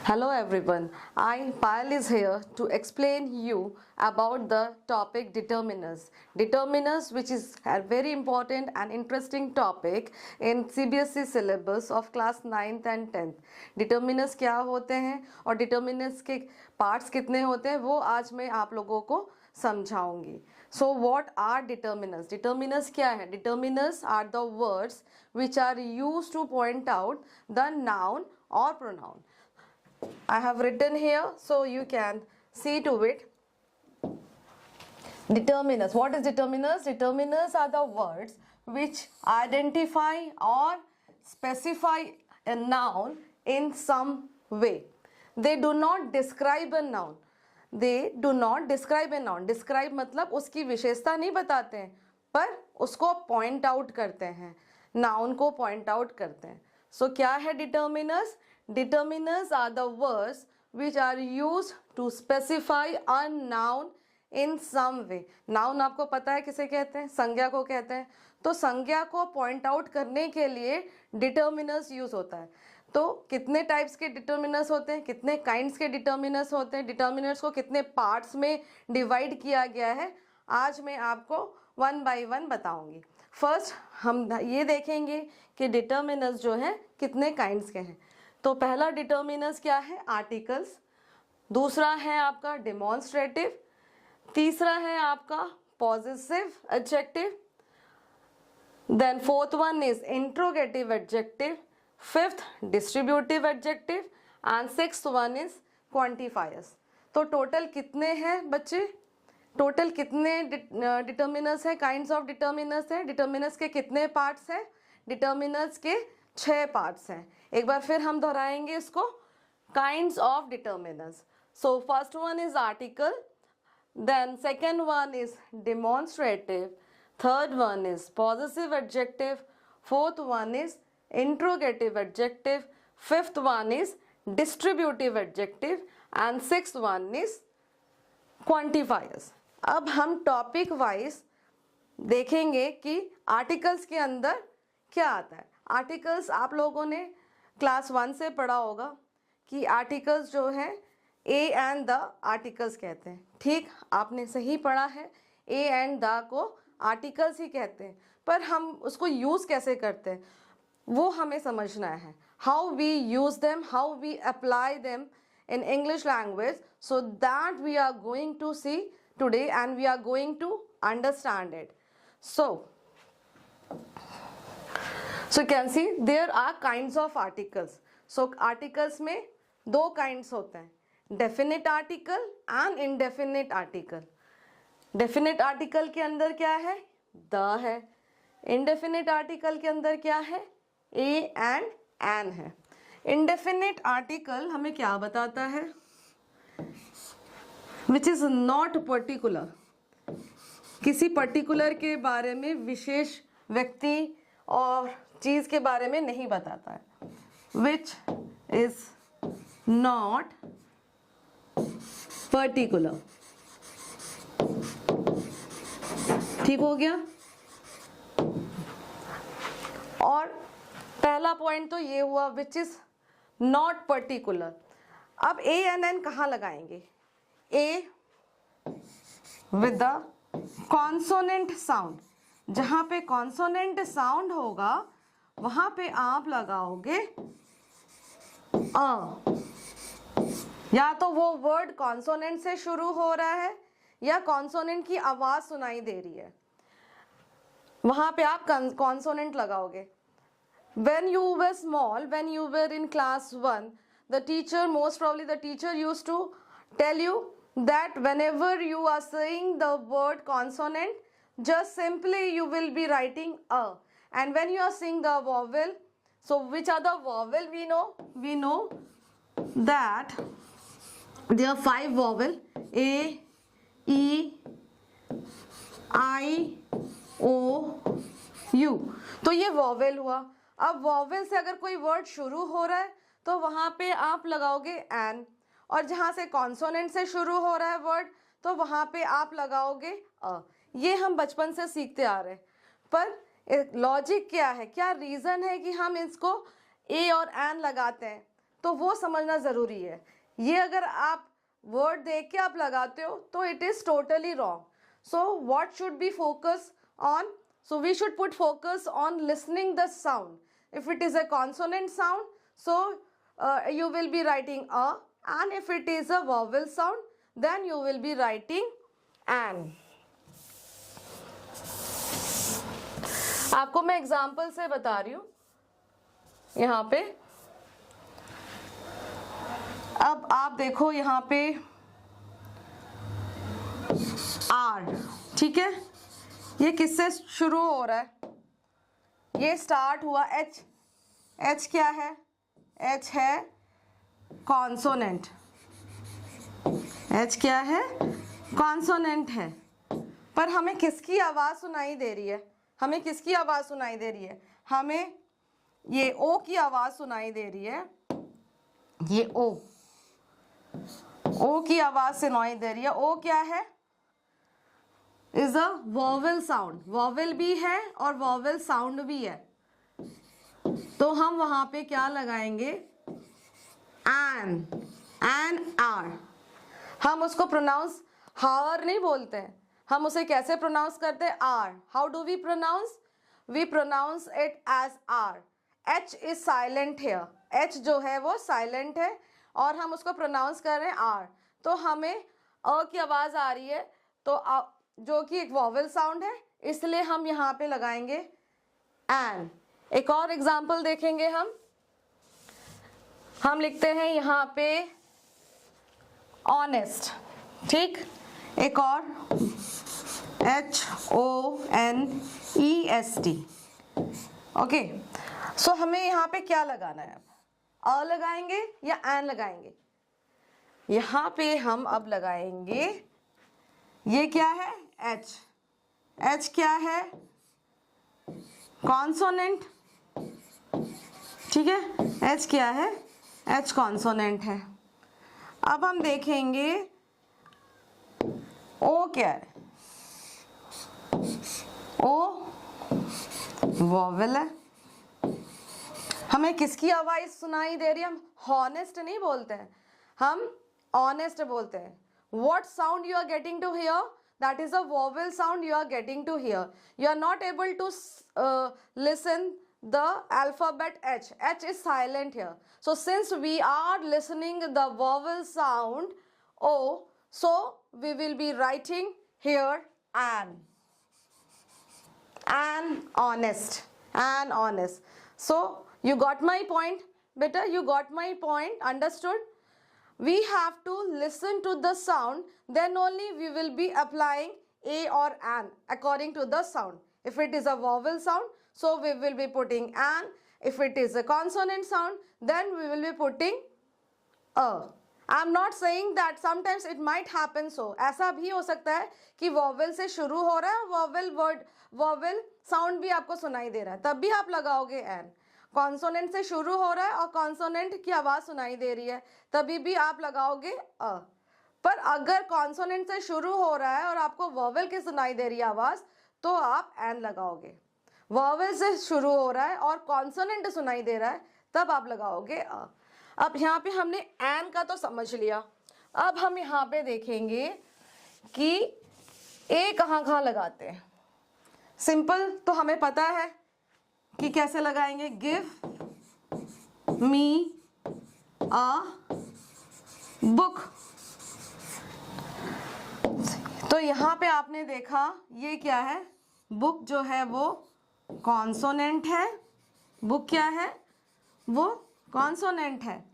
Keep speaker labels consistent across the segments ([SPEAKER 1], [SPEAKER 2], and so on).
[SPEAKER 1] Hello everyone, I Payal is here to explain you about the topic determiners. Determiners, which is a very important and interesting topic in CBSE syllabus of class 9th and 10th. Determiners क्या होते हैं और determiners के parts कितने होते हैं वो आज मैं आप लोगों को समझाऊंगी. So what are determiners? Determiners क्या है? Determiners are the words which are used to point out the noun or pronoun. I have written here so you can see to it. Determiners. What is determiners? Determiners are the words which identify or specify a noun in some way. They do not describe a noun. They do not describe a noun. Describe मतलब उसकी विशेषता नहीं बताते हैं पर उसको point out करते हैं, noun को point out करते हैं. So क्या है determiners? Determiners are the words which are used to specify a noun in some way. Noun आपको पता है किसे कहते हैं? संज्ञा को कहते हैं. तो संज्ञा को point out करने के लिए determiners use होता है. तो कितने टाइप्स के डिटर्मिनर्स होते हैं, कितने काइंड्स के डिटर्मिनर्स होते हैं, डिटर्मिनर्स को कितने पार्ट्स में डिवाइड किया गया है, आज मैं आपको वन बाय वन बताऊंगी. फर्स्ट हम ये देखेंगे कि डिटर्मिनर्स जो हैं कितने काइंड्स के हैं. तो पहला डिटर्मिनर्स क्या है? आर्टिकल्स. दूसरा है आपका डेमोन्स्ट्रेटिव. तीसरा है आपका positive adjective. Then fourth one is interrogative adjective. Fifth distributive adjective and sixth one is quantifiers. तो टोटल कितने हैं बच्चे? टोटल कितने डिटर्मिनर्स हैं, काइंड्स ऑफ डिटर्मिनर्स हैं? डिटर्मिनर्स के कितने पार्ट्स हैं? डिटर्मिनर्स के 6 पार्ट्स हैं. एक बार फिर हम दोहराएंगे इसको. Kinds of determiners. So first one is article, then second one is demonstrative, third one is positive adjective, fourth one is interrogative adjective, fifth one is distributive adjective and sixth one is quantifiers. अब हम topic wise देखेंगे कि articles के अंदर क्या आता है. Articles आप लोगों ने क्लास 1 से पढ़ा होगा कि आर्टिकल्स जो है ए एंड द आर्टिकल्स कहते हैं. ठीक, आपने सही पढ़ा है. ए एंड द को आर्टिकल्स ही कहते हैं, पर हम उसको यूज़ कैसे करते हैं वो हमें समझना है. How we use them, how we apply them in English language, so that we are going to see today and we are going to understand it. So you can see there are kinds of articles. So articles में 2 kinds होते हैं, definite article and indefinite article. Definite article के अंदर क्या है? the है. indefinite article के अंदर क्या है? a and an है. indefinite article हमें क्या बताता है? which is not particular. किसी पर्टिकुलर के बारे में, विशेष व्यक्ति और चीज के बारे में नहीं बताता है. which is not particular. ठीक हो गया. और पहला पॉइंट तो ये हुआ विच इज नॉट पर्टिकुलर. अब ए एन एन कहाँ लगाएंगे? ए विद द कॉन्सोनेंट साउंड. जहां पे कॉन्सोनेंट साउंड होगा वहां पे आप लगाओगे अ. या तो वो वर्ड कॉन्सोनेंट से शुरू हो रहा है या कॉन्सोनेंट की आवाज सुनाई दे रही है, वहां पे आप कॉन्सोनेंट लगाओगे. When you were small, when you were in class 1, the teacher, most probably the teacher used to tell you that whenever you are saying the word consonant, just simply you will be writing a. And when you are saying the vowel, so which are the vowel we know? We know that there are 5 vowel: A, E, I, O, U. तो ये vowel हुआ. अब vowel से अगर कोई word शुरू हो रहा है तो वहां पे आप लगाओगे एन, और जहां से कॉन्सोनेंट से शुरू हो रहा है वर्ड तो वहां पे आप लगाओगे अ. ये हम बचपन से सीखते आ रहे हैं, पर लॉजिक क्या है, क्या रीज़न है कि हम इसको ए और एन लगाते हैं? तो वो समझना ज़रूरी है। ये अगर आप वर्ड देख के आप लगाते हो तो it is totally wrong. So what should be focus on? So we should put focus on listening the sound. If it is a consonant sound, so you will be writing a, and if it is a vowel sound, then you will be writing an. आपको मैं example से बता रही हूँ यहाँ पे. अब आप देखो यहाँ पे आर, ठीक है, ये किससे शुरू हो रहा है? ये स्टार्ट हुआ एच. एच क्या है? एच है कॉन्सोनेंट. एच क्या है? कॉन्सोनेंट है. पर हमें किसकी आवाज़ सुनाई दे रही है? हमें किसकी आवाज़ सुनाई दे रही है? हमें ये ओ की आवाज़ सुनाई दे रही है. ये ओ की आवाज़ सुनाई दे रही है. ओ क्या है? Is a vowel sound. Vowel भी है और वॉवेल साउंड भी है. तो हम वहां पे क्या लगाएंगे? An R. हम उसको प्रोनाउंस हार नहीं बोलते हैं, हम उसे कैसे प्रोनाउंस करते हैं? R. How do we pronounce? We pronounce it as R. H is silent here. H जो है वो साइलेंट है और हम उसको प्रोनाउंस कर रहे हैं आर. तो हमें अ की आवाज़ आ रही है, तो जो कि एक वॉवेल साउंड है, इसलिए हम यहाँ पे लगाएंगे एन. एक और एग्जाम्पल देखेंगे हम लिखते हैं यहाँ पे ऑनेस्ट. ठीक, एक और HONEST. ओके, सो हमें यहाँ पे क्या लगाना है? अब अ लगाएंगे या एन लगाएंगे? यहाँ पे हम अब लगाएंगे, ये क्या है? एच. एच क्या है? कॉन्सोनेंट. ठीक है, एच क्या है? एच कॉन्सोनेंट है. अब हम देखेंगे ओ क्या है? ओ वॉवेल है. हमें किसकी आवाज़ सुनाई दे रही है? हम हॉनेस्ट नहीं बोलते हैं, हम ऑनेस्ट बोलते हैं. What sound you are getting to hear? That is a vowel sound you are getting to hear. You are not able to listen the alphabet H. H is silent here. So since we are listening the vowel sound O, so we will be writing here an. An honest. An honest. So you got my point, beta? You got my point? Understood? We have to listen to the sound, then only we will be applying a or an according to the sound. If it is a vowel sound, so we will be putting an. If it is a consonant sound, then we will be putting a. I am not saying that sometimes it might happen so. ऐसा भी हो सकता है कि vowel से शुरू हो रहा है, vowel sound भी आपको सुनाई दे रहा है, तब भी आप लगाओगे an. कॉन्सोनेंट से शुरू हो रहा है और कॉन्सोनेंट की आवाज़ सुनाई दे रही है, तभी भी आप लगाओगे अ. पर अगर कॉन्सोनेंट से शुरू हो रहा है और आपको वॉवेल की सुनाई दे रही है आवाज़, तो आप एन लगाओगे. वॉवेल से शुरू हो रहा है और कॉन्सोनेंट सुनाई दे रहा है, तब आप लगाओगे अ. अब यहाँ पे हमने एन का तो समझ लिया. अब हम यहाँ पे देखेंगे कि ए कहाँ लगाते हैं. सिंपल तो हमें पता है कि कैसे लगाएंगे. Give me a book. तो यहाँ पे आपने देखा ये क्या है? बुक जो है वो कॉन्सोनेंट है. बुक क्या है? वो कॉन्सोनेंट है.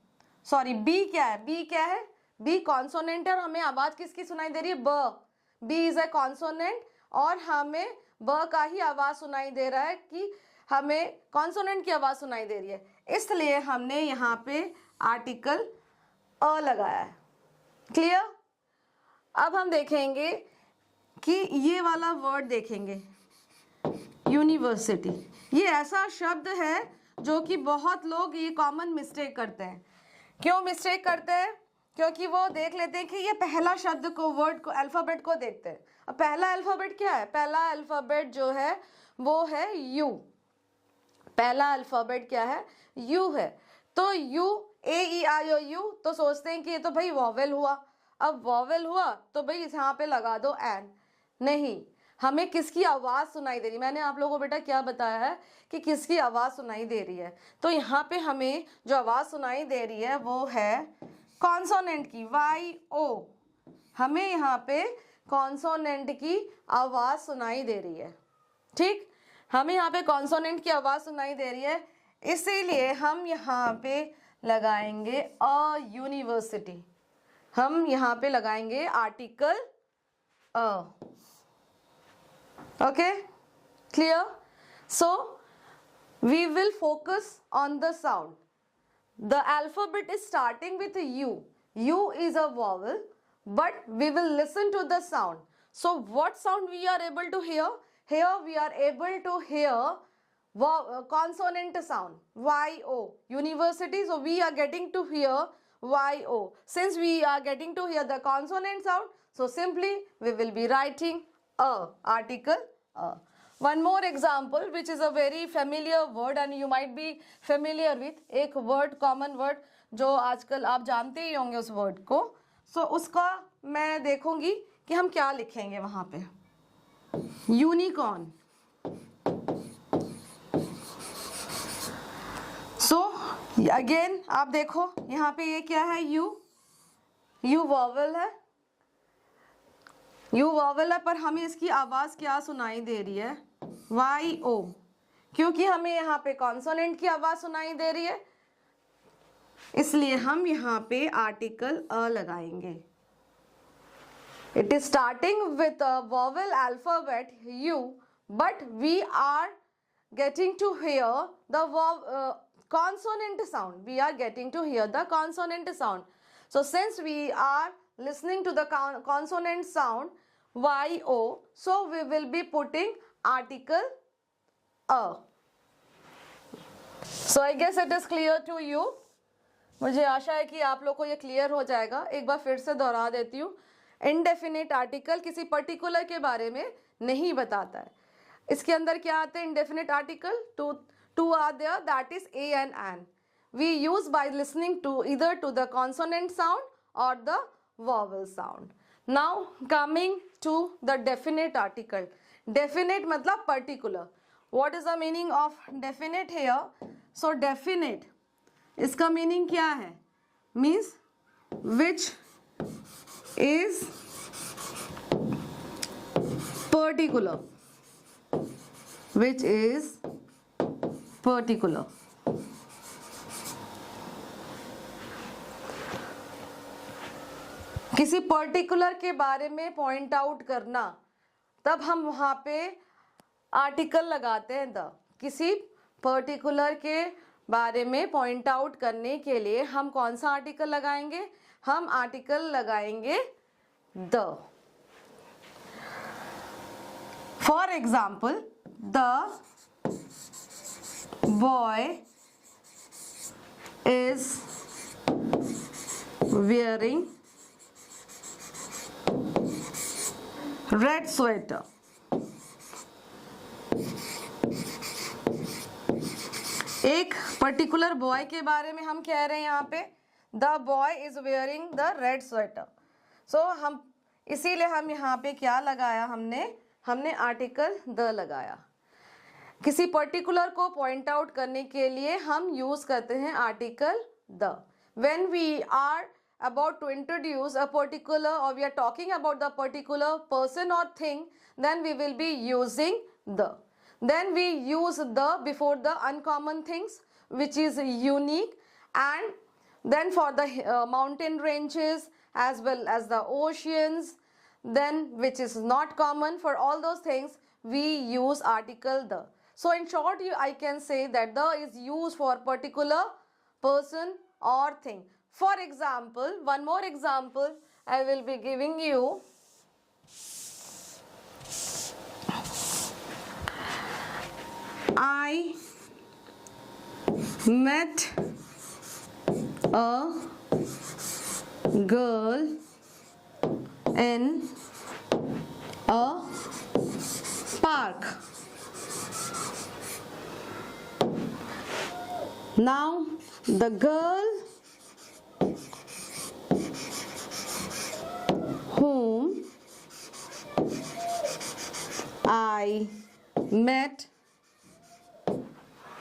[SPEAKER 1] सॉरी, बी क्या है? बी क्या है? बी कॉन्सोनेंट है और हमें आवाज़ किसकी सुनाई दे रही है? ब. बी इज ए कॉन्सोनेंट और हमें ब का ही आवाज़ सुनाई दे रहा है कि हमें कॉन्सोनेंट की आवाज़ सुनाई दे रही है, इसलिए हमने यहाँ पे आर्टिकल अ लगाया है. क्लियर? अब हम देखेंगे कि ये वाला वर्ड देखेंगे, यूनिवर्सिटी. ये ऐसा शब्द है जो कि बहुत लोग ये कॉमन मिस्टेक करते हैं. क्यों मिस्टेक करते हैं? क्योंकि वो देख लेते हैं कि ये पहला शब्द को, वर्ड को, अल्फ़ाबेट को देखते हैं. अब पहला अल्फ़ाबेट क्या है? पहला अल्फ़ाबेट जो है वो है यू. पहला अल्फ़ाबेट क्या है? यू है. तो U A E I O you, तो सोचते हैं कि ये तो भाई वॉवेल हुआ। अब वॉवेल हुआ तो भाई यहाँ पे लगा दो एन। नहीं, हमें किसकी आवाज़ सुनाई दे रही, मैंने आप लोगों को बेटा क्या बताया है कि किसकी आवाज़ सुनाई दे रही है। तो यहाँ पे हमें जो आवाज़ सुनाई दे रही है वो है कॉन्सोनेंट की, वाई ओ। हमें यहाँ पे कॉन्सोनेंट की आवाज़ सुनाई दे रही है। ठीक, हमें यहाँ पे कॉन्सोनेंट की आवाज़ सुनाई दे रही है, इसीलिए हम यहाँ पे लगाएंगे अ यूनिवर्सिटी। हम यहाँ पे लगाएंगे article a. Okay, clear? So we will focus on the sound. The alphabet is starting with a U. U is a vowel, but we will listen to the sound. So what sound we are able to hear? Here we are able to hear consonant sound, Y-O. University, so we are getting to hear Y-O. Since we are getting to hear the consonant sound, so simply we will be writing a, article a. One more example which is a very familiar word and you might be familiar with, एक word, common word जो आजकल आप जानते ही होंगे उस word को। So उसका मैं देखूंगी कि हम क्या लिखेंगे वहाँ पे। यूनिकॉर्न। So again आप देखो यहाँ पे ये क्या है, यू वॉवल है, यू वॉवल है, पर हमें इसकी आवाज़ क्या सुनाई दे रही है, वाई ओ, क्योंकि हमें यहाँ पे कॉन्सोनेंट की आवाज़ सुनाई दे रही है, इसलिए हम यहाँ पे आर्टिकल अ लगाएंगे। It is starting with a vowel alphabet U, but we are getting to hear the consonant sound. We are getting to hear the consonant sound. So since we are listening to the consonant sound Y-O, so we will be putting article A. So I guess it is clear to you. मुझे आशा है कि आप लोग को ये clear हो जाएगा। एक बार फिर से दोहरा देती हूँ, इनडेफिनेट आर्टिकल किसी पर्टिकुलर के बारे में नहीं बताता है। इसके अंदर क्या आते हैं, indefinite article, two are there, that is a and an. We use by listening to either to the consonant sound और the vowel sound. Now coming to the definite article. Definite मतलब particular. What is the meaning of definite here? So definite, इसका meaning क्या है? Means which is particular, which is particular. किसी particular के बारे में point out करना, तब हम वहां पे आर्टिकल लगाते हैं द। किसी पर्टिकुलर के बारे में पॉइंट आउट करने के लिए हम कौन सा आर्टिकल लगाएंगे? हम आर्टिकल लगाएंगे the. For example, the boy is wearing red sweater. एक पर्टिकुलर बॉय के बारे में हम कह रहे हैं यहाँ पे, the boy is wearing the red sweater. So हम इसीलिए हम यहाँ पे क्या लगाया, हमने आर्टिकल द लगाया। किसी पर्टिकुलर को पॉइंट आउट करने के लिए हम यूज करते हैं article the. When we are about to introduce a particular, or we are talking about the particular person or thing, then we will be using the. Then we use the before the uncommon things which is unique, and then for the mountain ranges as well as the oceans, then which is not common, for all those things we use article the. So in short, I can say that the is used for particular person or thing. For example, one more example I will be giving you. I met a girl in a park. Now the girl I met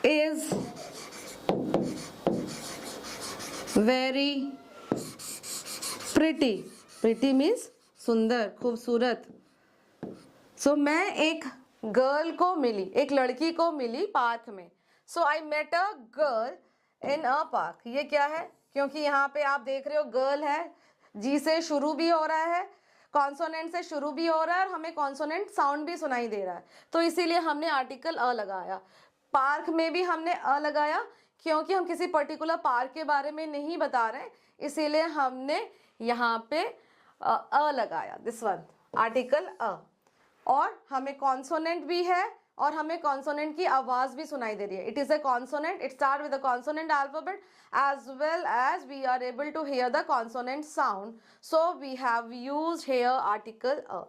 [SPEAKER 1] is very pretty. Pretty means सुंदर, खूबसूरत. So मैं एक girl को मिली, एक लड़की को मिली park में. So I met a girl in a park. ये क्या है? क्योंकि यहाँ पे आप देख रहे हो गर्ल है, जी से शुरू भी हो रहा है, कॉन्सोनेंट से शुरू भी हो रहा है और हमें कॉन्सोनेंट साउंड भी सुनाई दे रहा है. तो इसीलिए हमने आर्टिकल अ लगाया. पार्क में भी हमने अ लगाया क्योंकि हम किसी पर्टिकुलर पार्क के बारे में नहीं बता रहे, इसीलिए हमने यहाँ पे अ लगाया. This one article a. और हमें कॉन्सोनेंट भी है और हमें कॉन्सोनेंट की आवाज भी सुनाई दे रही है. It is a consonant, it start with the consonant alphabet as well as we are able to hear the consonant sound. So we have used here article a.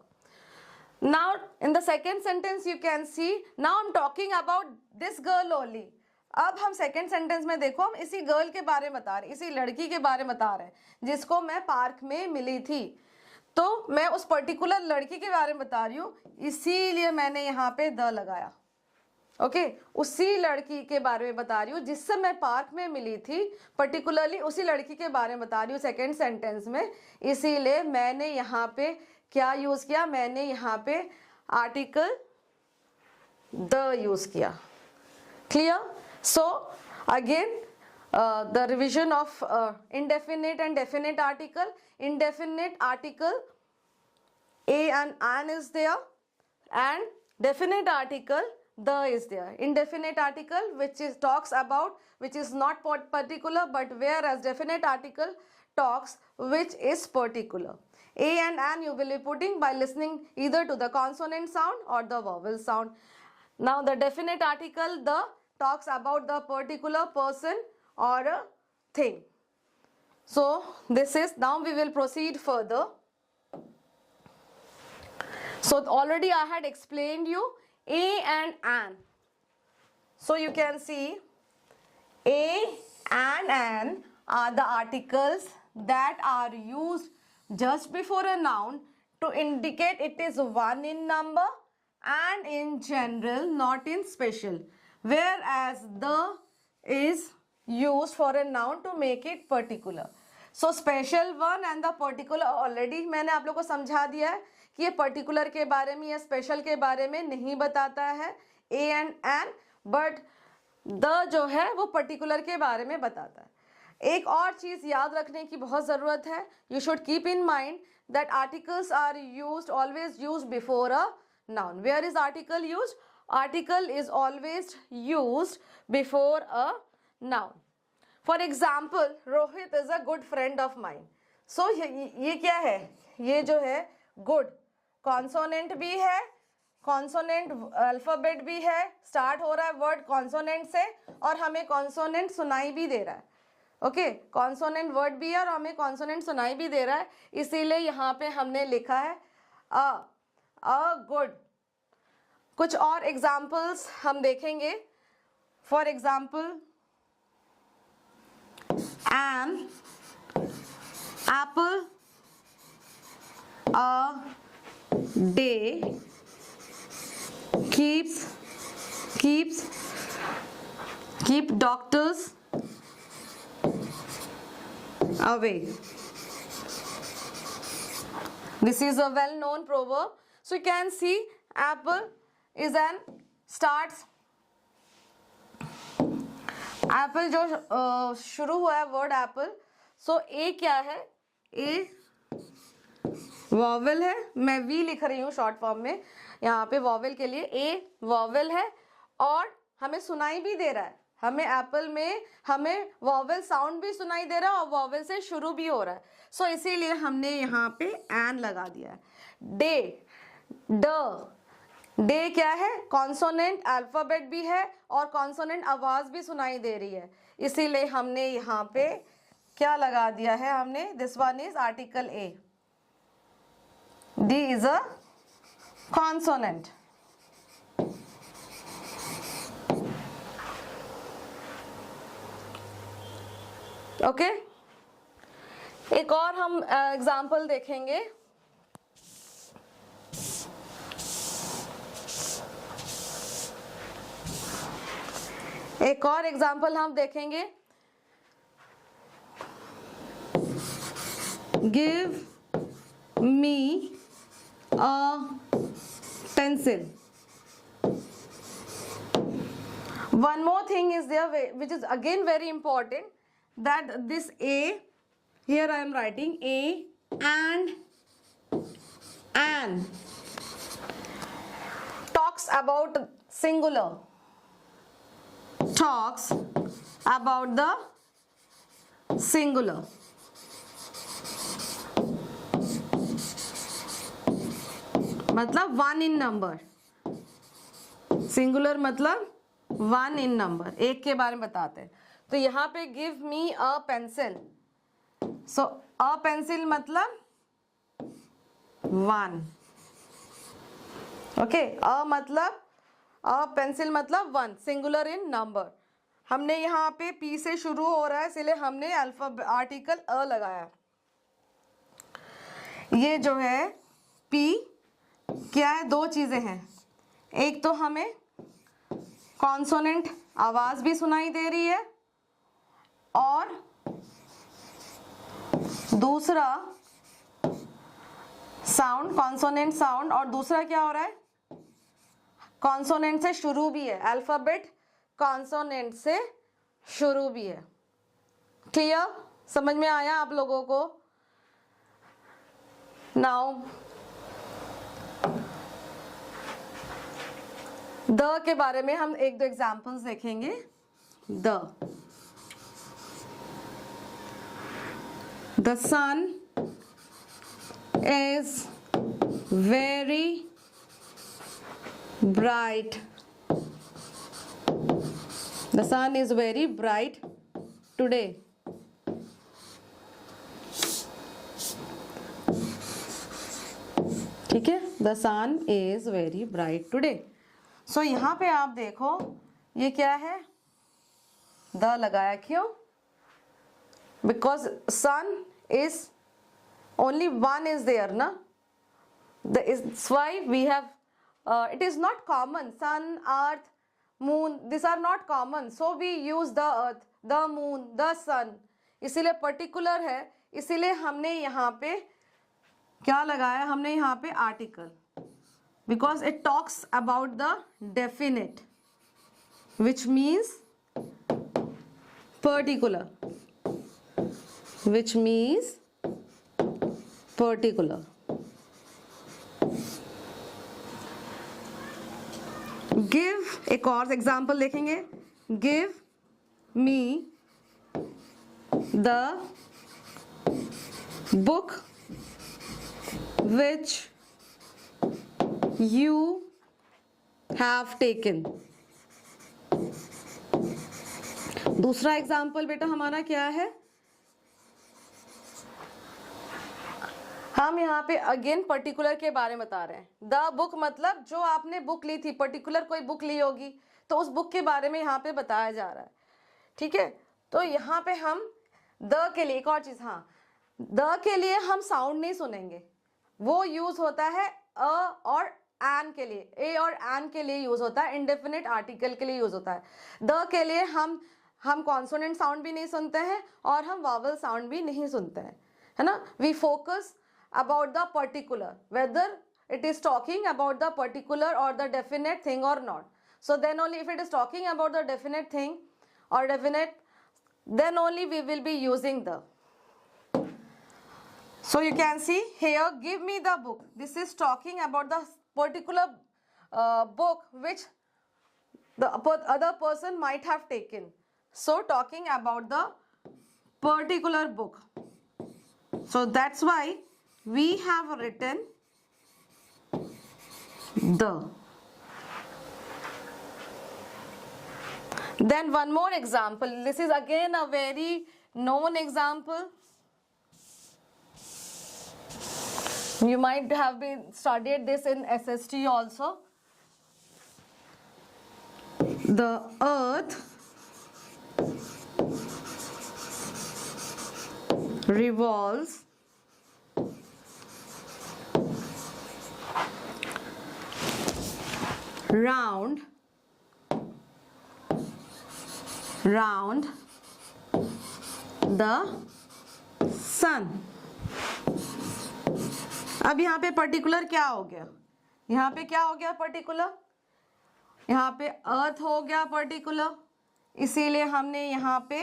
[SPEAKER 1] Now in the second sentence you can see, now I'm talking about this girl only. अब हम second sentence में देखो, हम इसी girl के बारे में बता रहे, इसी लड़की के बारे में बता रहे हैं जिसको मैं पार्क में मिली थी. तो मैं उस पर्टिकुलर लड़की के बारे में बता रही हूँ, इसीलिए मैंने यहाँ पे द लगाया. ओके उसी लड़की के बारे में बता रही हूँ जिससे मैं पार्क में मिली थी, पर्टिकुलरली उसी लड़की के बारे में बता रही हूँ सेकेंड सेंटेंस में, इसीलिए मैंने यहाँ पे क्या यूज किया, मैंने यहाँ पे आर्टिकल द यूज किया. Clear? So again the revision of indefinite and definite article. Indefinite article a and an is there, and definite article the is there. Indefinite article which is talks about which is not particular, but whereas definite article talks which is particular. A and an you will be putting by listening either to the consonant sound or the vowel sound. Now the definite article the talks about the particular person or a thing. So this is, now we will proceed further. So already I had explained you a and an. So you can see a and an are the articles that are used just before a noun to indicate it is one in number and in general, not in special. Whereas the is used for a noun to make it particular. So special one and the particular already मैंने आप लोग को समझा दिया है कि ये particular के बारे में या special के बारे में नहीं बताता है a and an, but the जो है वो particular के बारे में बताता है. एक और चीज़ याद रखने की बहुत ज़रूरत है. You should keep in mind that articles are used, always used before a noun. Where is article used? Article is always used before a noun. For example, Rohit is a good friend of mine. So ये क्या है? ये जो है good consonant भी है, consonant alphabet भी है, start हो रहा है word consonant से और हमें consonant सुनाई भी दे रहा है. ओके consonant word भी है और हमें consonant सुनाई भी दे रहा है, इसीलिए यहाँ पे हमने लिखा है a good. कुछ और एग्जाम्पल्स हम देखेंगे. For example an apple a day keep doctors away. This is a well known proverb. So you can see apple is an starts, Apple जो शुरू हुआ है वर्ड एप्पल. सो ए क्या है? ए वॉवेल है, मैं वी लिख रही हूँ शॉर्ट फॉर्म में यहाँ पे वॉवेल के लिए. ए वॉवेल है और हमें सुनाई भी दे रहा है, हमें एप्पल में हमें वॉवेल साउंड भी सुनाई दे रहा है और वॉवेल से शुरू भी हो रहा है. सो इसीलिए हमने यहाँ पे एन लगा दिया है. डे ड डे क्या है? कॉन्सोनेंट अल्फाबेट भी है और कॉन्सोनेंट आवाज भी सुनाई दे रही है, इसीलिए हमने यहाँ पे क्या लगा दिया है? हमने this one is article a. D is a consonant. Okay एक और हम एग्जाम्पल देखेंगे. एक और एग्जाम्पल हम देखेंगे, give me a pencil. One more thing is there which is again very important, that this A, here I am writing A and an talks about singular, talks about the singular. मतलब one in number, singular मतलब one in number, एक के बारे में बताते हैं. तो यहाँ पे give me a pencil, so a pencil मतलब वन. ओके, अ मतलब अ पेंसिल मतलब वन, सिंगुलर इन नंबर. हमने यहाँ पे पी से शुरू हो रहा है इसलिए हमने आर्टिकल अ लगाया. ये जो है पी क्या है, दो चीजें हैं. एक तो हमें कॉन्सोनेंट आवाज भी सुनाई दे रही है और दूसरा साउंड, कॉन्सोनेंट साउंड, और दूसरा क्या हो रहा है, कॉन्सोनेंट से शुरू भी है. अल्फाबेट कॉन्सोनेंट से शुरू भी है. क्लियर, समझ में आया आप लोगों को? नाउ द के बारे में हम एक दो एग्जाम्पल्स देखेंगे. The sun is very bright. The sun is very bright today. ठीक है, the sun is very bright today. So यहाँ पे आप देखो ये क्या है, द लगाया. क्यों? Because sun is only one is there ना. That's why we have it is not common. Sun, earth, moon, these are not common, so we use the earth, the moon, the sun. इसीलिए particular है, इसीलिए हमने यहाँ पे क्या लगाया, हमने यहाँ पे article, because it talks about the definite, which means particular, which means particular. Give, एक और एग्जाम्पल देखेंगे. Give me the book which you have taken. दूसरा एग्जाम्पल बेटा हमारा क्या है, हम यहाँ पे अगेन पर्टिकुलर के बारे में बता रहे हैं. द बुक मतलब जो आपने बुक ली थी, पर्टिकुलर कोई बुक ली होगी तो उस बुक के बारे में यहाँ पे बताया जा रहा है. ठीक है, तो यहाँ पे हम द के लिए एक और चीज, हाँ, द के लिए हम साउंड नहीं सुनेंगे, वो यूज होता है अ और एन के लिए, ए और एन के लिए यूज होता है, इंडेफिनिट आर्टिकल के लिए यूज होता है. द के लिए हम कॉन्सोनेंट साउंड भी नहीं सुनते हैं और हम वावल साउंड भी नहीं सुनते हैं, है ना. We focus about the particular, whether it is talking about the particular or the definite thing or not. So then only, if it is talking about the definite thing or definite, then only we will be using the. So you can see here, give me the book. This is talking about the particular book which the other person might have taken. So talking about the particular book. So that's why we have written the. Then one more example. This is again a very known example. You might have been studied this in SST also. The earth revolves round round the sun. अब यहाँ पे particular क्या हो गया, यहाँ पे क्या हो गया पर्टिकुलर, यहाँ पे अर्थ हो गया पर्टिकुलर, इसीलिए हमने यहाँ पे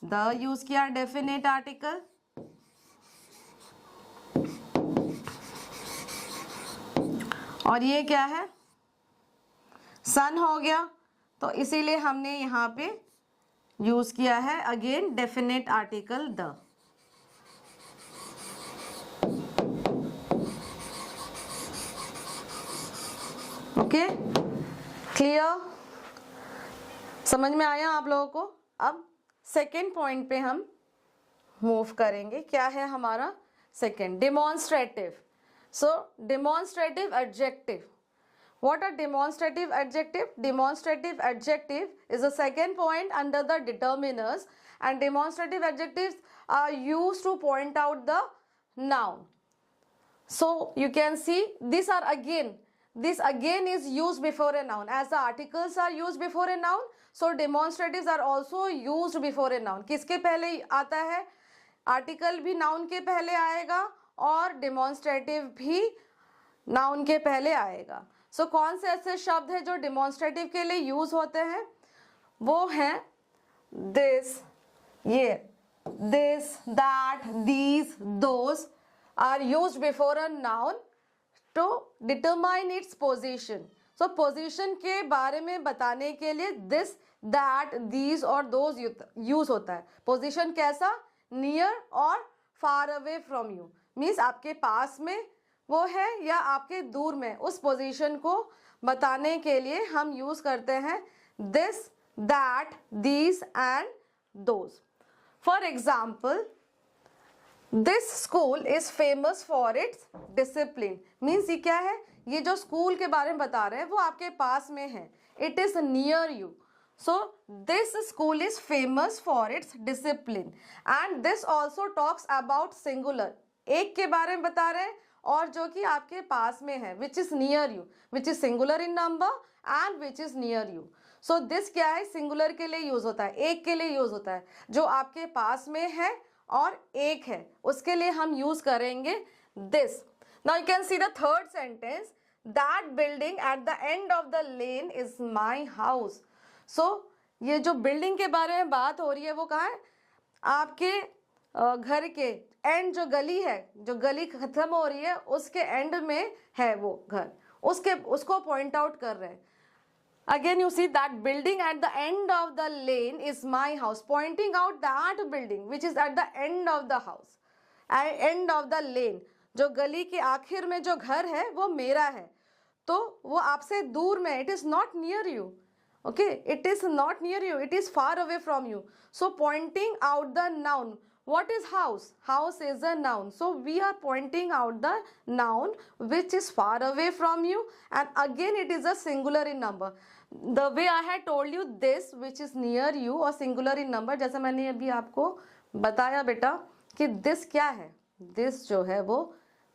[SPEAKER 1] द यूज किया डेफिनेट आर्टिकल. और ये क्या है, सन हो गया, तो इसीलिए हमने यहाँ पे यूज किया है again definite article the. Okay, clear, समझ में आया आप लोगों को. अब सेकेंड पॉइंट पे हम मूव करेंगे. क्या है हमारा second, demonstrative. So demonstrative adjective. What are demonstrative adjective? Demonstrative adjective is the second point under the determiners, and demonstrative adjectives are used to point out the noun. So you can see this again is used before a noun, as the articles are used before a noun. So demonstratives are also used before a noun. किसके पहले आता है, article भी noun के पहले आएगा और demonstrative भी नाउन के पहले आएगा. सो कौन से ऐसे शब्द हैं जो डेमोन्स्ट्रेटिव के लिए यूज होते हैं, वो हैं दिस, ये, this, that, these, those are used before a noun to determine its position. So position के बारे में बताने के लिए दिस, दैट, दीज और दोज यूज होता है. पोजीशन कैसा, नियर और far away from you, means आपके पास में वो है या आपके दूर में, उस पोजीशन को बताने के लिए हम यूज करते हैं this, that, these and those. For example, this school is famous for its discipline. Means ये क्या है, ये जो स्कूल के बारे में बता रहे हैं वो आपके पास में है, it is near you. So this school is famous for its discipline, and this also talks about singular, एक के बारे में बता रहे हैं और जो कि आपके पास में है, which is near you, which is singular in number and which is near you. So this क्या है, singular के लिए यूज होता है, एक के लिए यूज होता है, जो आपके पास में है और एक है, उसके लिए हम यूज करेंगे this. Now you can see the third sentence, that building at the end of the lane is my house. सो ये जो बिल्डिंग के बारे में बात हो रही है वो कहाँ है, आपके घर के एंड, जो गली है, जो गली खत्म हो रही है उसके एंड में है वो घर, उसको पॉइंट आउट कर रहे हैं. Again you see that building at the end of the lane is my house, pointing out that building which is at the end of the house, end of the lane, जो गली के आखिर में जो घर है वो मेरा है, तो वो आपसे दूर में, it is not near you. Okay, it is not near you, it is far away from you. So pointing out the noun, what is house? House is a noun, so we are pointing out the noun which is far away from you, and again it is a singular in number. The way I had told you this which is near you or singular in number, जैसा मैंने अभी आपको बताया बेटा कि this क्या है, this जो है वो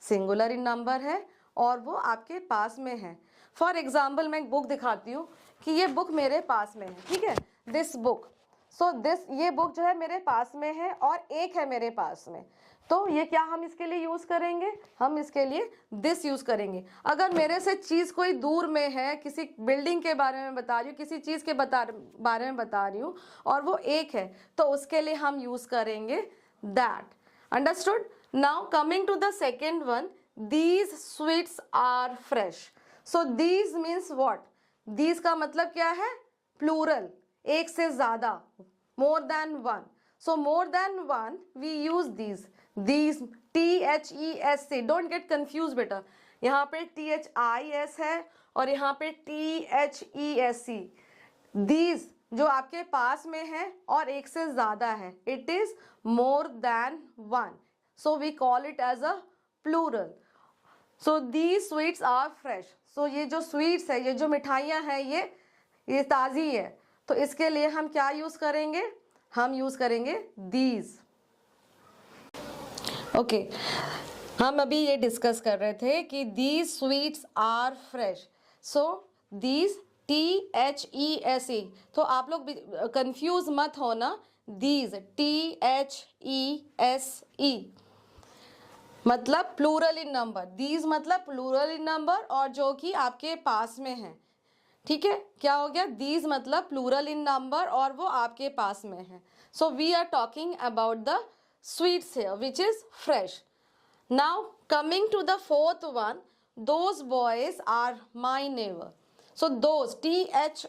[SPEAKER 1] singular in number है और वो आपके पास में है. फॉर एग्जाम्पल मैं एक बुक दिखाती हूँ कि ये बुक मेरे पास में है, ठीक है, दिस बुक. सो दिस, ये बुक जो है मेरे पास में है और एक है मेरे पास में, तो ये क्या हम इसके लिए यूज करेंगे, हम इसके लिए दिस यूज करेंगे. अगर मेरे से चीज कोई दूर में है, किसी बिल्डिंग के बारे में बता रही हूँ, किसी चीज के बारे में बता रही हूँ और वो एक है, तो उसके लिए हम यूज करेंगे that. Understood. Now coming to the second one, these sweets are fresh. So these means what, these का मतलब क्या है, प्लूरल, एक से ज्यादा, more than one. So more than one we use these. These, THESC, don't get confuse बेटा, यहाँ पे THIS है और यहाँ पे THESC. दीज जो आपके पास में है और एक से ज्यादा है, it is more than one, so we call it as a plural. So these sweets are fresh. So ये जो स्वीट्स है, ये जो मिठाइयाँ हैं, ये ताज़ी है, तो इसके लिए हम क्या यूज़ करेंगे, हम यूज़ करेंगे दीज. ओके, हम अभी ये डिस्कस कर रहे थे कि these sweets are fresh. So these THESE, तो आप लोग कंफ्यूज मत होना, दीज THESE मतलब प्लूरल इन नंबर, दीज मतलब प्लूरल इन नंबर और जो कि आपके पास में है, ठीक है। क्या हो गया, दीज मतलब प्लूरल इन नंबर और वो आपके पास में है। So we are talking about the sweets here which is fresh. Now coming to the fourth one, those boys are my neighbour. So those THOSE,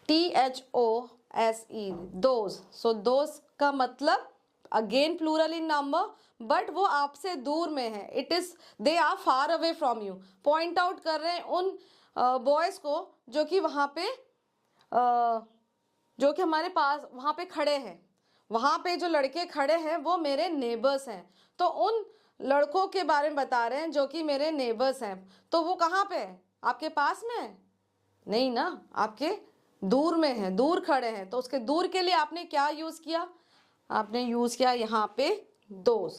[SPEAKER 1] THOSE, those. So those का मतलब again plural in number, but वो आपसे दूर में है, it is they are far away from you. Point out कर रहे हैं उन बॉयज को जो कि वहाँ पे जो कि हमारे पास वहाँ पे खड़े हैं, वहाँ पे जो लड़के खड़े हैं वो मेरे नेबर्स हैं। तो उन लड़कों के बारे में बता रहे हैं जो कि मेरे नेबर्स हैं। तो वो कहाँ पे है, आपके पास में है? नहीं ना, आपके दूर में है, दूर खड़े हैं। तो उसके दूर के लिए आपने क्या यूज़ किया, आपने यूज़ किया यहाँ पे दोज,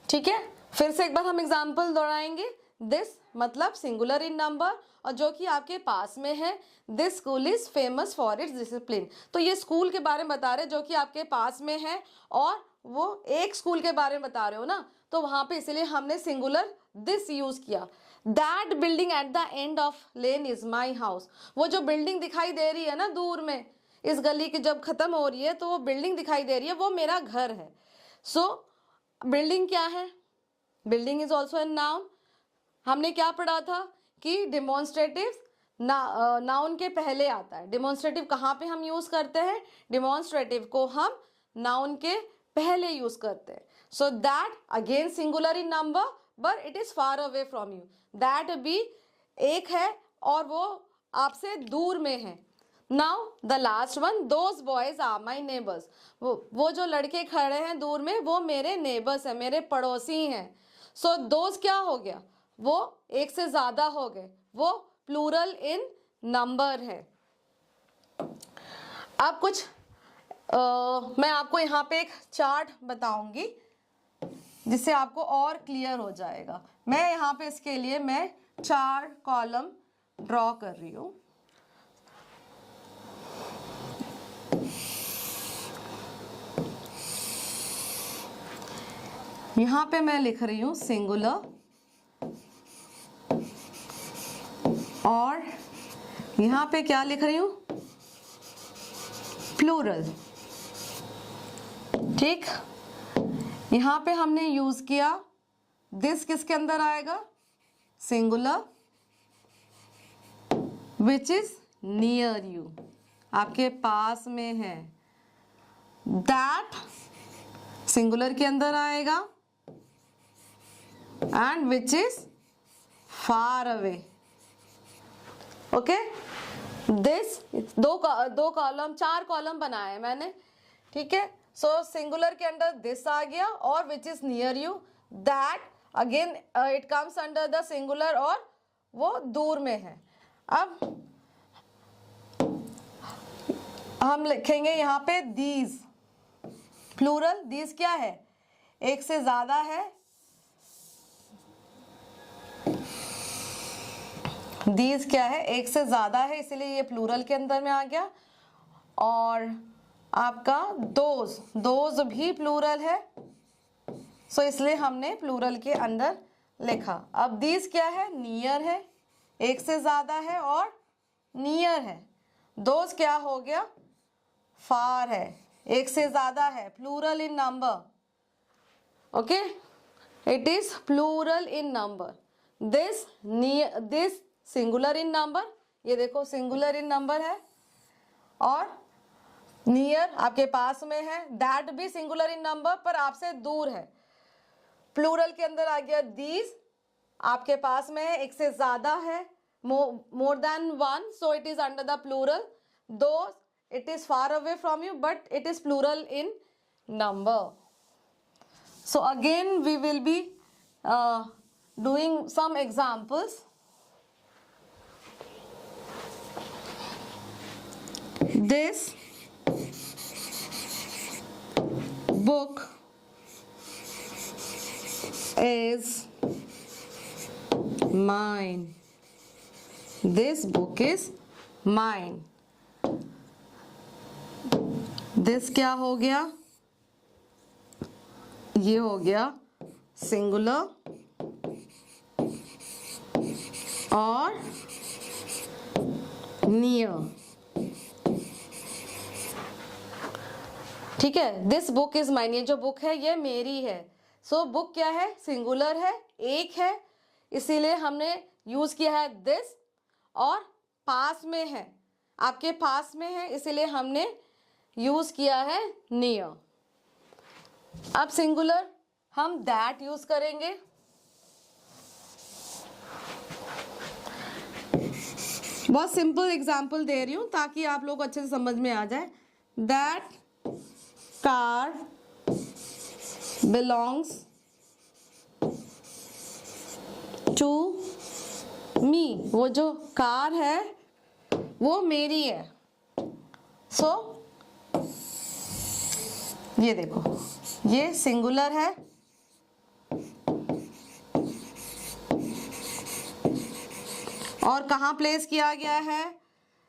[SPEAKER 1] ठीक है। फिर से एक बार हम एग्जाम्पल दोहराएंगे। दिस मतलब सिंगुलर इन नंबर और जो कि आपके पास में है। This school is famous for its discipline, तो ये स्कूल के बारे में बता रहे हैं जो कि आपके पास में है और वो एक स्कूल के बारे में बता रहे हो ना, तो वहां पे इसलिए हमने सिंगुलर दिस यूज किया। That building at the end of lane is my house, वो जो बिल्डिंग दिखाई दे रही है ना दूर में, इस गली की जब खत्म हो रही है तो वो बिल्डिंग दिखाई दे रही है, वो मेरा घर है। सो बिल्डिंग क्या है, building is also an noun. हमने क्या पढ़ा था कि डिमॉन्स्ट्रेटिव नाउन के पहले आता है। डिमॉन्स्ट्रेटिव कहाँ पे हम यूज करते हैं, डिमॉन्स्ट्रेटिव को हम नाउन के पहले यूज करते हैं। So that again singular in number but it is far away from you, that भी एक है और वो आपसे दूर में है। Now the last one, those boys are my neighbours, वो जो लड़के खड़े हैं दूर में वो मेरे नेबर्स हैं, मेरे पड़ोसी हैं। सो दोज क्या हो गया, वो एक से ज्यादा हो गए, वो प्लूरल इन नंबर है। अब कुछ मैं आपको यहाँ पे एक चार्ट बताऊंगी जिससे आपको और क्लियर हो जाएगा। मैं यहाँ पे इसके लिए मैं 4 कॉलम ड्रॉ कर रही हूँ। यहाँ पे मैं लिख रही हूँ सिंगुलर और यहाँ पे क्या लिख रही हूँ, प्लूरल, ठीक। यहाँ पे हमने यूज किया दिस, किसके अंदर आएगा, singular which is near you, आपके पास में है। दैट सिंगुलर के अंदर आएगा and which is far away, okay. This दो कॉलम 4 कॉलम बनाए मैंने, ठीक है। सो सिंगुलर के अंदर दिस आ गया और विच is near you, that again it comes under the singular और वो दूर में है। अब हम लिखेंगे यहाँ पे दीज, प्लूरल, दीज क्या है, एक से ज्यादा है, दीज क्या है, एक से ज्यादा है, इसलिए ये प्लूरल के अंदर में आ गया। और आपका दोज, दोज भी प्लूरल है, सो इसलिए हमने प्लूरल के अंदर लिखा। अब दीज क्या है, नियर है, एक से ज्यादा है और नियर है। दोज क्या हो गया, फार है, एक से ज्यादा है, plural in number, okay, it is plural in number. This near, this singular in number, ये देखो सिंगुलर इन नंबर है और नियर आपके पास में है। दैट भी सिंगुलर इन नंबर पर आपसे दूर है, प्लूरल के अंदर आ गया। दीज आपके पास में है, एक से ज्यादा है, more than one, so it is under the plural. Those it is far away from you but it is plural in number. So again we will be doing some examples. This book is mine. This book is mine. This क्या हो गया, ये हो गया singular और near. ठीक है, this book is mine, ये जो बुक है ये मेरी है। सो बुक क्या है, सिंगुलर है, एक है, इसीलिए हमने यूज किया है दिस। और पास में है, आपके पास में है, इसीलिए हमने यूज किया है नियर। अब सिंगुलर हम दैट यूज करेंगे। बहुत सिंपल एग्जांपल दे रही हूं ताकि आप लोग अच्छे से समझ में आ जाए। That car belongs to me, वो जो कार है वो मेरी है। सो ये देखो, ये सिंगुलर है, और कहाँ प्लेस किया गया है,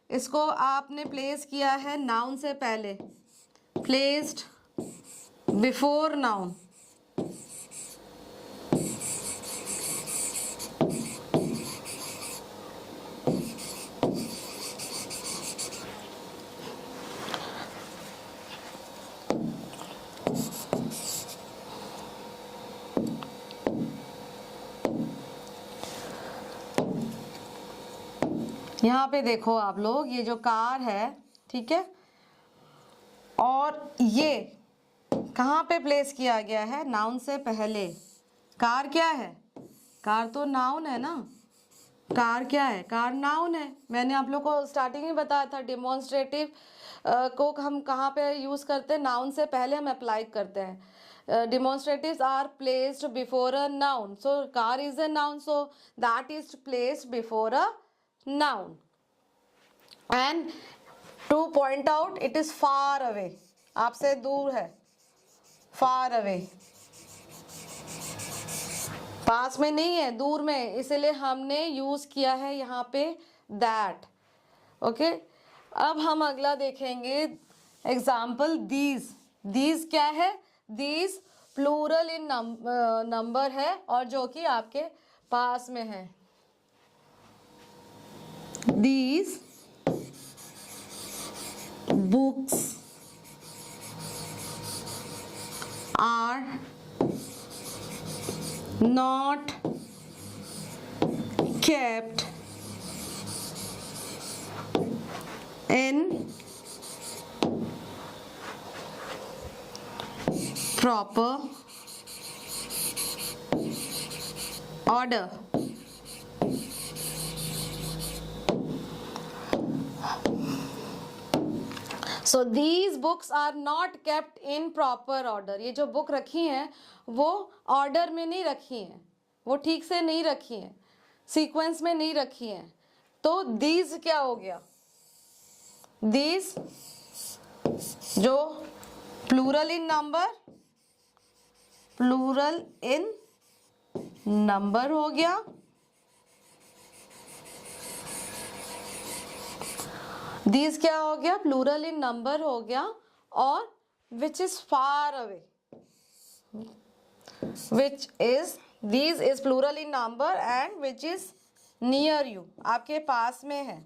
[SPEAKER 1] इसको आपने प्लेस किया है नाउन से पहले, प्लेस्ड बिफोर नाउन। यहाँ पे देखो आप लोग, ये जो कार है, ठीक है, और ये कहाँ पे प्लेस किया गया है, नाउन से पहले। कार क्या है, कार तो नाउन है ना, कार क्या है, कार नाउन है। मैंने आप लोग को स्टार्टिंग में बताया था डेमोन्स्ट्रेटिव को हम कहाँ पे यूज़ करते हैं, नाउन से पहले हम अप्लाई करते हैं। Demonstratives are placed before a noun, so car is a noun, so that is placed before a noun. And to point out, it is far away, आपसे दूर है, far away, पास में नहीं है, दूर में, इसलिए हमने यूज किया है यहाँ पे that. ओके, अब हम अगला देखेंगे एग्जाम्पल these. these क्या है, these प्लूरल इन नंबर है और जो कि आपके पास में है। These books are not kept in proper order. So these books are not kept in proper order. ये जो बुक रखी हैं वो ऑर्डर में नहीं रखी हैं, वो ठीक से नहीं रखी हैं, सीक्वेंस में नहीं रखी हैं। तो these क्या हो गया, these जो plural in number, plural in number हो गया, these क्या हो गया, प्लूरल इन नंबर हो गया, और which is far away, which is, these is plural in number and which is near you, आपके पास में है।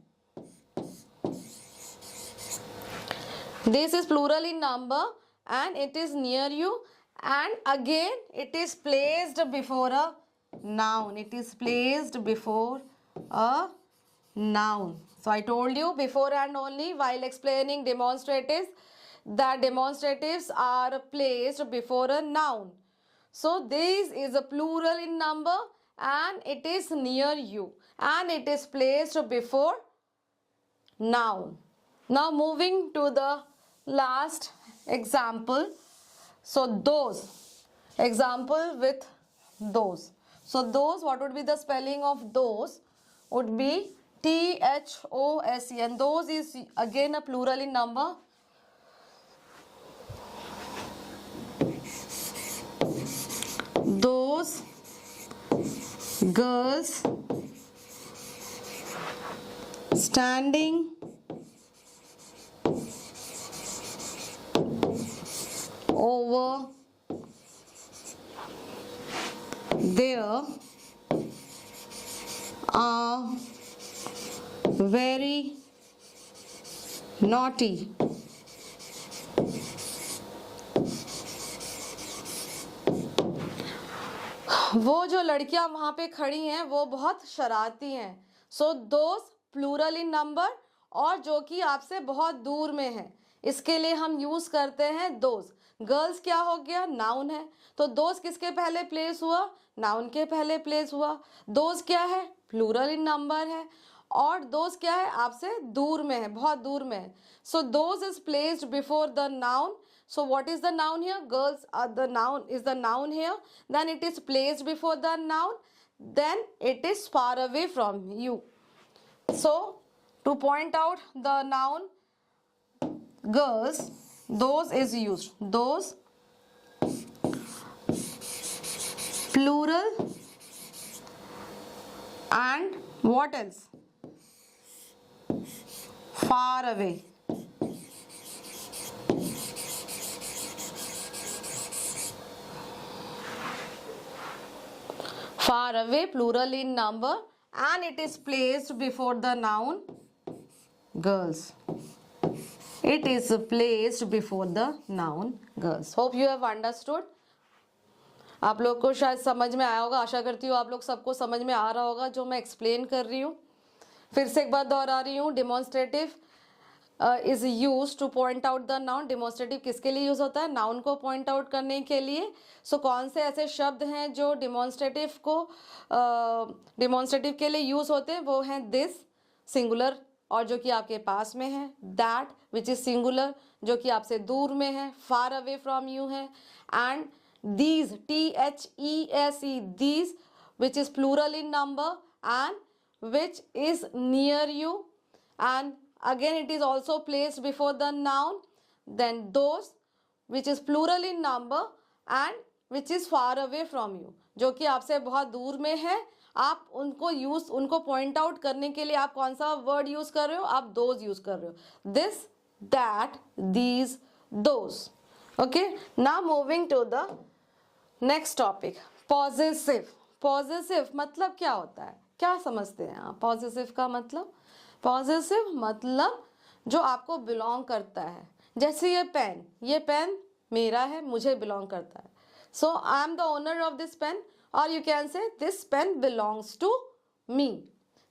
[SPEAKER 1] This is plural in number and it is near you, and again it is placed before a noun, it is placed before a noun. So I told you before and only while explaining demonstratives that demonstratives are placed before a noun. So this is a plural in number and it is near you and it is placed before noun. Now moving to the last example. So those, example with those. So those, what would be the spelling of those? Would be THOSE, and those is again a plural in number. Those girls standing over there are very naughty. वो जो लड़कियां वहां पे खड़ी हैं वो बहुत शरारती हैं. So those plural in number, और जो कि आपसे बहुत दूर में है, इसके लिए हम यूज करते हैं दोज. गर्ल्स क्या हो गया, नाउन है, तो दोज किसके पहले प्लेस हुआ, नाउन के पहले प्लेस हुआ. दोज क्या है, प्लूरल इन नंबर है, और दोज क्या है, आपसे दूर में है, बहुत दूर में है. So those is placed before the noun. So what is the noun here? Girls are the noun, is the noun here. Then it is placed before the noun. Then it is far away from you. So to point out the noun girls, those is used. Those plural, and what else? Far away. Far away, plural in number, and it is placed before the noun girls. It is placed before the noun girls. Hope you have understood. आप लोग को शायद समझ में आया होगा, आशा करती हूँ आप लोग सबको समझ में आ रहा होगा जो मैं एक्सप्लेन कर रही हूँ. फिर से एक बार दोहरा रही हूँ, demonstrative is use two point out the noun. Demonstrative किसके लिए यूज होता है, नाउन को पॉइंट आउट करने के लिए. सो कौन से ऐसे शब्द हैं जो डिमॉन्स्ट्रेटिव के लिए यूज होते हैं, वो हैं दिस, सिंगुलर, और जो कि आपके पास में है, दैट विच इज सिंगुलर, जो कि आपसे दूर में है, फार अवे फ्रॉम यू है, and these, THESE, these which is plural in number, and which is near you, and again it is also placed before the noun. Then those which is plural in number and which is far away from you, जो कि आपसे बहुत दूर में है. आप उनको point out करने के लिए आप कौन सा वर्ड यूज कर रहे हो, आप दोज यूज कर रहे हो. This, that, these, those. Okay, now moving to the next topic, possessive. Possessive मतलब क्या होता है, क्या समझते हैं आप पॉजेसिव का मतलब? पॉजेसिव मतलब जो आपको बिलोंग करता है. जैसे ये पेन मेरा है, मुझे बिलोंग करता है. So I am the owner of this pen, और you can say this pen belongs to me.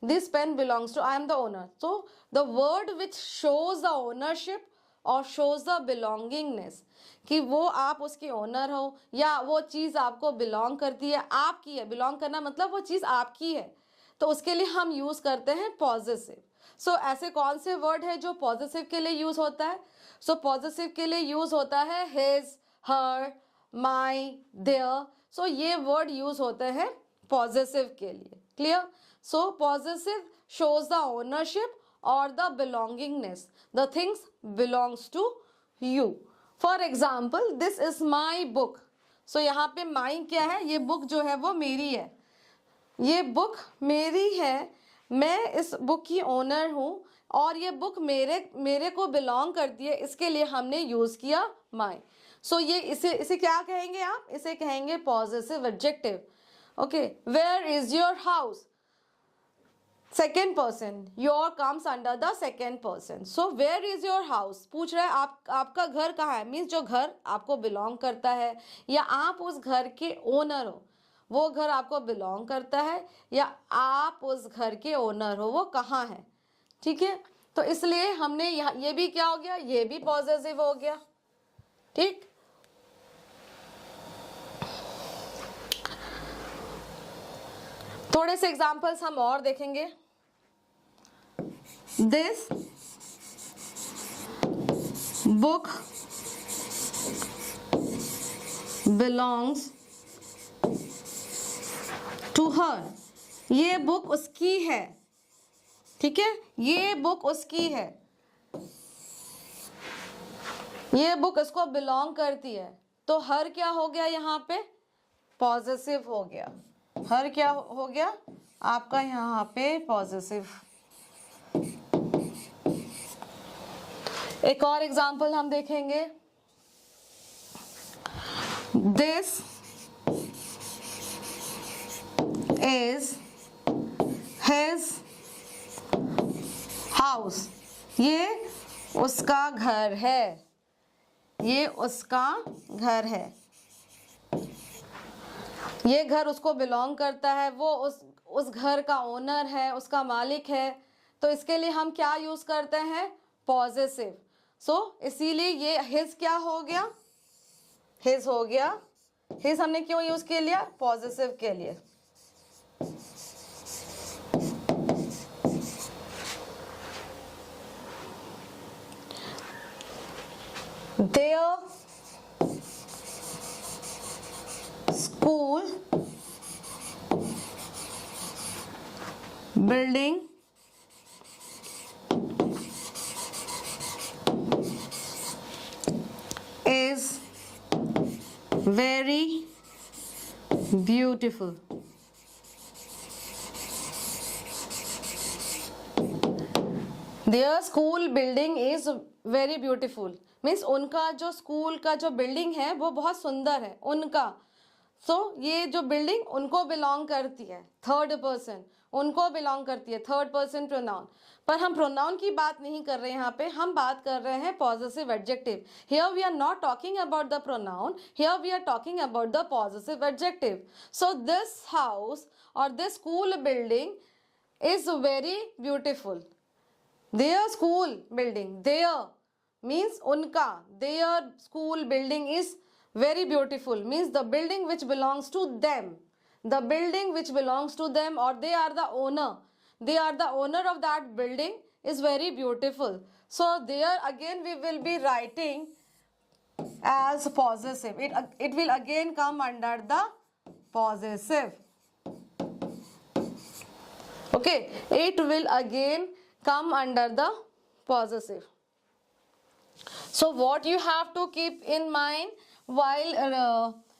[SPEAKER 1] This pen belongs to, I am the owner. So the word which shows the ownership और shows the belongingness, कि वो आप उसके owner हो या वो चीज़ आपको बिलोंग करती है, आपकी है. बिलोंग करना मतलब वो चीज़ आपकी है, तो उसके लिए हम यूज करते हैं पॉजेसिव. सो ऐसे कौन से वर्ड है जो पॉजेसिव के लिए यूज होता है? सो पॉजेसिव के लिए यूज होता है हिज, हर, माई, देयर. सो ये वर्ड यूज होते हैं पॉजेसिव के लिए. Clear? So possessive shows the ownership or the belongingness. The things belongs to you. For example, this is my book. So यहाँ पे my क्या है? ये book जो है वो मेरी है. ये बुक मेरी है, मैं इस बुक की ओनर हूँ, और ये बुक मेरे को बिलोंग करती है, इसके लिए हमने यूज़ किया माई. सो ये इसे क्या कहेंगे आप? इसे कहेंगे possessive adjective. Okay, where is your house, second person, your comes under the second person. So where is your house पूछ रहा है आपका घर कहाँ है, मीन्स जो घर आपको बिलोंग करता है या आप उस घर के ओनर हो, वो घर आपको बिलोंग करता है या आप उस घर के ओनर हो, वो कहाँ है. ठीक है, तो इसलिए हमने यहाँ, ये भी क्या हो गया, ये भी पॉजेसिव हो गया. ठीक, थोड़े से एग्जांपल्स हम और देखेंगे. This book belongs to her. ये बुक उसकी है. ठीक है, ये बुक उसकी है, ये बुक इसको बिलोंग करती है. तो हर क्या हो गया यहाँ पे? पॉजेसिव हो गया. हर क्या हो गया आपका यहाँ पे? पॉजेसिव. एक और एग्जाम्पल हम देखेंगे, दिस इज हिज हाउस, ये उसका घर है, ये उसका घर है, ये घर उसको बिलोंग करता है, वो उस घर का ओनर है, उसका मालिक है। तो इसके लिए हम क्या यूज करते हैं, पॉजेसिव। सो इसीलिए ये हिज क्या हो गया, हिज हो गया। हिज हमने क्यों यूज के लिया, पॉजेसिव के लिए। Their school building is very beautiful. Their school building is very beautiful. Means उनका जो स्कूल का जो बिल्डिंग है वो बहुत सुंदर है उनका। सो ये जो बिल्डिंग उनको बिलोंग करती है, थर्ड पर्सन उनको बिलोंग करती है, थर्ड पर्सन प्रोनाउन। पर हम प्रोनाउन की बात नहीं कर रहे हैं यहाँ पे, हम बात कर रहे हैं possessive adjective. Here we are not talking about the pronoun, here we are talking about the possessive adjective. So this house और this school building is very beautiful. Their school building, their means उनका, their school building is very beautiful, means the building which belongs to them, the building which belongs to them, or they are the owner, they are the owner of that building is very beautiful. So there again we will be writing as possessive, it will again come under the possessive. Okay, it will again come under the possessive. So what you have to keep in mind while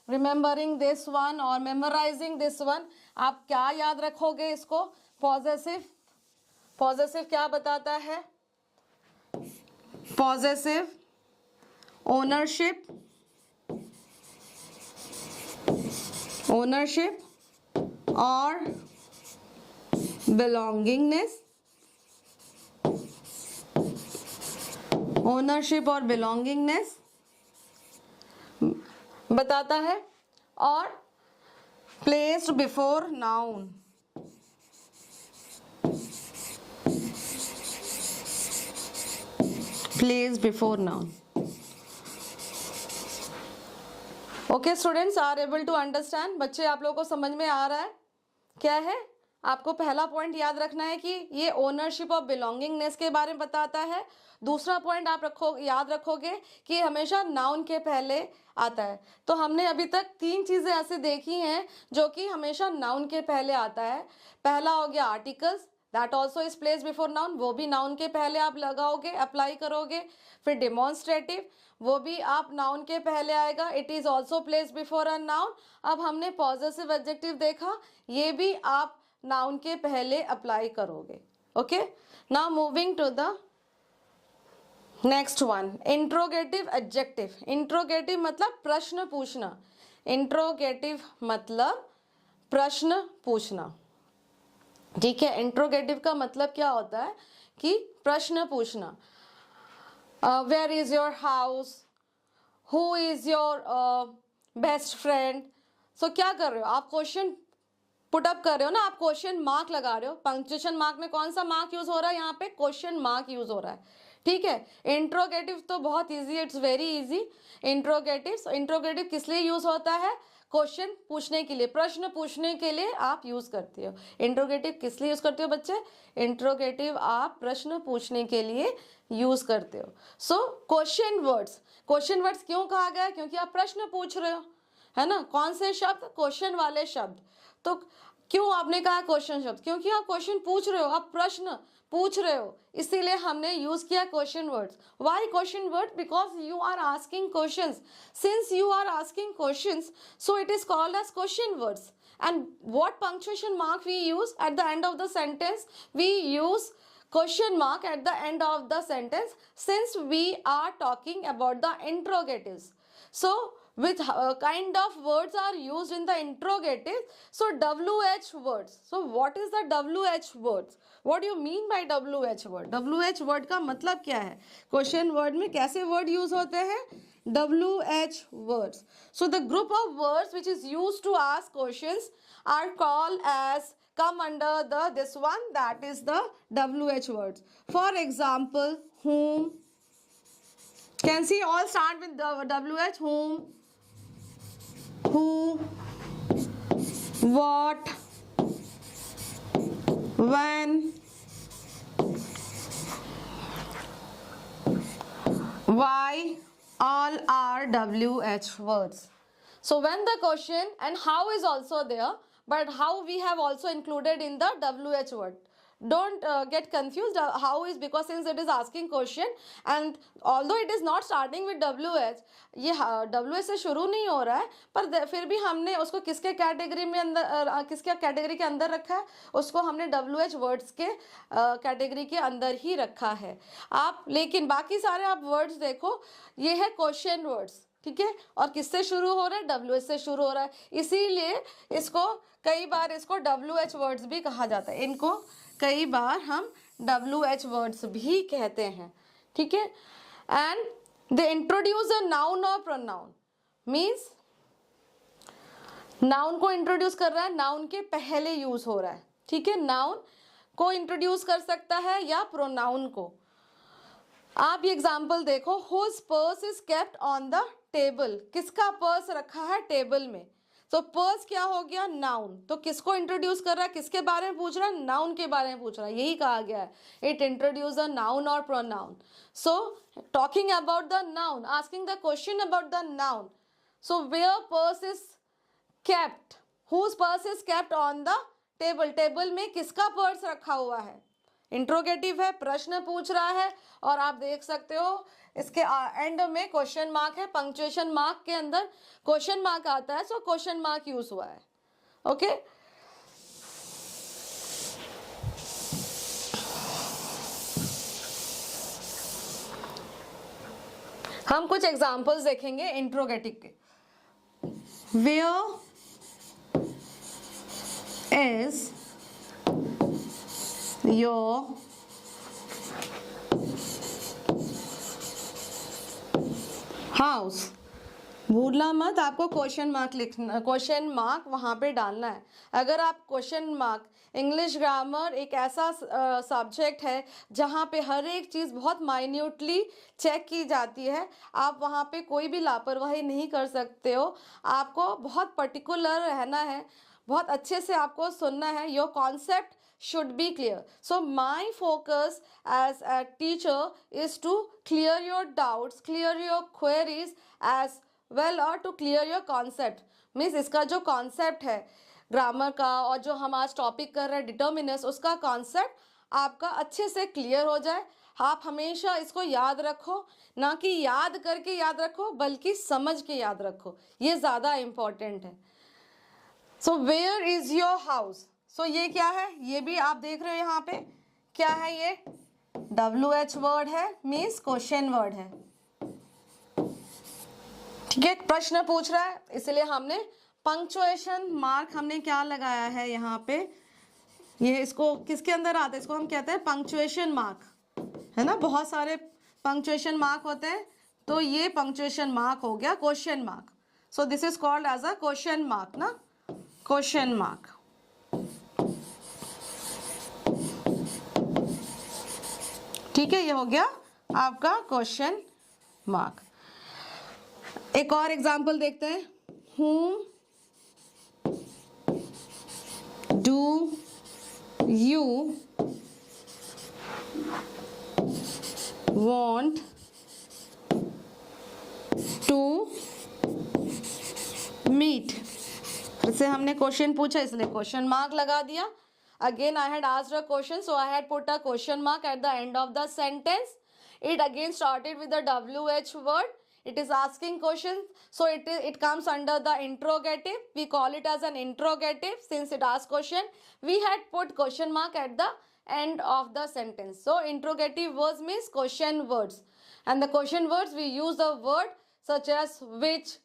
[SPEAKER 1] remembering this one or memorizing this one, आप क्या याद रखोगे इसको, possessive, possessive क्या बताता है, possessive ownership, ownership और belongingness, ownership और बिलोंगिंगनेस बताता है, और placed before noun, placed before noun. Okay students, are able to understand? बच्चे आप लोगों को समझ में आ रहा है क्या है? आपको पहला पॉइंट याद रखना है कि ये ओनरशिप और बिलोंगिंगनेस के बारे में बताता है। दूसरा पॉइंट आप याद रखोगे कि हमेशा नाउन के पहले आता है। तो हमने अभी तक 3 चीजें ऐसे देखी हैं जो कि हमेशा नाउन के पहले आता है। पहला हो गया articles, that also is place before noun, वो भी नाउन के पहले आप लगाओगे, अप्लाई करोगे। फिर डिमॉन्स्ट्रेटिव, वो भी आप नाउन के पहले आएगा, it is also place before a noun. अब हमने पॉजेसिव एडजेक्टिव देखा, ये भी आप नाउन के पहले अप्लाई करोगे। Okay, now moving to the next one, interrogative adjective. Interrogative मतलब प्रश्न पूछना, इंट्रोगेटिव मतलब प्रश्न पूछना। ठीक है, इंट्रोगेटिव का मतलब क्या होता है कि प्रश्न पूछना। Where is your house, who is your best friend. So क्या कर रहे हो आप, क्वेश्चन पुट अप कर रहे हो ना, आप क्वेश्चन मार्क लगा रहे हो। पंक्चुएशन मार्क में कौन सा मार्क यूज हो रहा है, यहाँ पे क्वेश्चन मार्क यूज हो रहा है। ठीक है, इंट्रोगेटिव तो बहुत easy, it's very easy. Interrogative किस लिए यूज होता है, क्वेश्चन पूछने के लिए, प्रश्न पूछने के लिए आप यूज करते हो। इंट्रोगेटिव किस लिए यूज करते हो बच्चे, इंट्रोगेटिव आप प्रश्न पूछने के लिए यूज करते हो। So question words, question words क्यों कहा गया, क्योंकि आप प्रश्न पूछ रहे हो, है ना। कौन से शब्द, क्वेश्चन वाले शब्द। तो क्यों आपने कहा क्वेश्चन शब्द, क्योंकि आप क्वेश्चन पूछ रहे हो, आप प्रश्न पूछ रहे हो, इसीलिए हमने यूज किया question words. Why question word, because you are asking questions, since you are asking questions, so it is called as question words. And what punctuation mark we use at the end of the sentence, we use question mark at the end of the sentence since we are talking about the interrogatives. So with kind of words are used in the interrogative. So WH words. So what is the WH words? What do you mean by WH word? WH word का मतलब क्या है? Question word में कैसे word use होते हैं? WH words. So the group of words which is used to ask questions are called as come under the this one, that is the WH words. For example, whom. Can see all start with the WH. Whom, who, what, when, why, all are WH words. So when the question and how is also there, but how we have also included in the WH word. Don't get confused. How is because since it is asking question and although it is not starting with WH, ये WH से शुरू नहीं हो रहा है, पर फिर भी हमने उसको किसके कैटेगरी में अंदर किसके कैटेगरी के अंदर रखा है, उसको हमने WH वर्ड्स के कैटेगरी के अंदर ही रखा है. आप लेकिन बाकी सारे आप वर्ड्स देखो, ये है क्वेश्चन वर्ड्स, ठीक है, और किससे शुरू हो रहा है? WH से शुरू हो रहा है, इसीलिए इसको कई बार इसको WH वर्ड्स भी कहा जाता है. इनको कई बार हम WH वर्ड्स भी कहते हैं, ठीक है. And they introduce a noun or pronoun. Means noun को इंट्रोड्यूस कर रहा है, नाउन के पहले यूज हो रहा है, ठीक है. नाउन को इंट्रोड्यूस कर सकता है या प्रोनाउन को. आप ये एग्जाम्पल देखो, whose purse is kept on the table. किसका पर्स रखा है टेबल में? तो पर्स क्या हो गया? नाउन. तो किसको इंट्रोड्यूस कर रहा है, किसके बारे में पूछ रहा है? नाउन के बारे में पूछ रहा है. यही कहा गया है, it introduce a noun or pronoun. So talking about the noun, asking the question about the noun. So where purse is kept, whose purse is kept on the table. Table में किसका पर्स रखा हुआ है? Interrogative है, प्रश्न पूछ रहा है. और आप देख सकते हो इसके एंड में क्वेश्चन मार्क है, पंक्चुएशन मार्क के अंदर क्वेश्चन मार्क आता है, सो क्वेश्चन मार्क यूज हुआ है. ओके हम कुछ एग्जांपल्स देखेंगे इंट्रोगेटिव के. Where is your house. भूलना मत, आपको क्वेश्चन मार्क लिखना, क्वेश्चन मार्क वहाँ पे डालना है. अगर आप क्वेश्चन मार्क, इंग्लिश ग्रामर एक ऐसा सब्जेक्ट है जहाँ पे हर एक चीज़ बहुत माइन्यूटली चेक की जाती है. आप वहाँ पे कोई भी लापरवाही नहीं कर सकते हो. आपको बहुत पर्टिकुलर रहना है, बहुत अच्छे से आपको सुनना है. Your concept should be clear. So my focus as a teacher is to clear your doubts, clear your queries as well or to clear your concept. Means इसका जो concept है ग्रामर का और जो हम आज टॉपिक कर रहे हैं डिटर्मिनस, उसका कॉन्सेप्ट आपका अच्छे से क्लियर हो जाए. आप हमेशा इसको याद रखो, ना कि याद करके याद रखो बल्कि समझ के याद रखो, ये ज़्यादा इम्पॉर्टेंट है. So where is your house. So ये क्या है? ये भी आप देख रहे हो यहाँ पे क्या है? ये WH वर्ड है, मीन्स क्वेश्चन वर्ड है, ठीक है. प्रश्न पूछ रहा है, इसलिए हमने पंक्चुएशन मार्क हमने क्या लगाया है यहाँ पे. ये इसको किसके अंदर आता है? इसको हम कहते हैं पंक्चुएशन मार्क, है ना. बहुत सारे पंक्चुएशन मार्क होते हैं, तो ये पंक्चुएशन मार्क हो गया question mark. So this is called as a question mark ना, क्वेश्चन मार्क. ठीक है, ये हो गया आपका क्वेश्चन मार्क. एक और एग्जांपल देखते हैं. whom do you want to meet. फिर से हमने क्वेश्चन पूछा इसलिए क्वेश्चन मार्क लगा दिया. Again I had asked a question, so I had put a question mark at the end of the sentence. It again started with the WH word. It is asking questions, so it comes under the interrogative. We call it as an interrogative since it asks question. We had put question mark at the end of the sentence. So interrogative words means question words, and the question words we use the word such as which,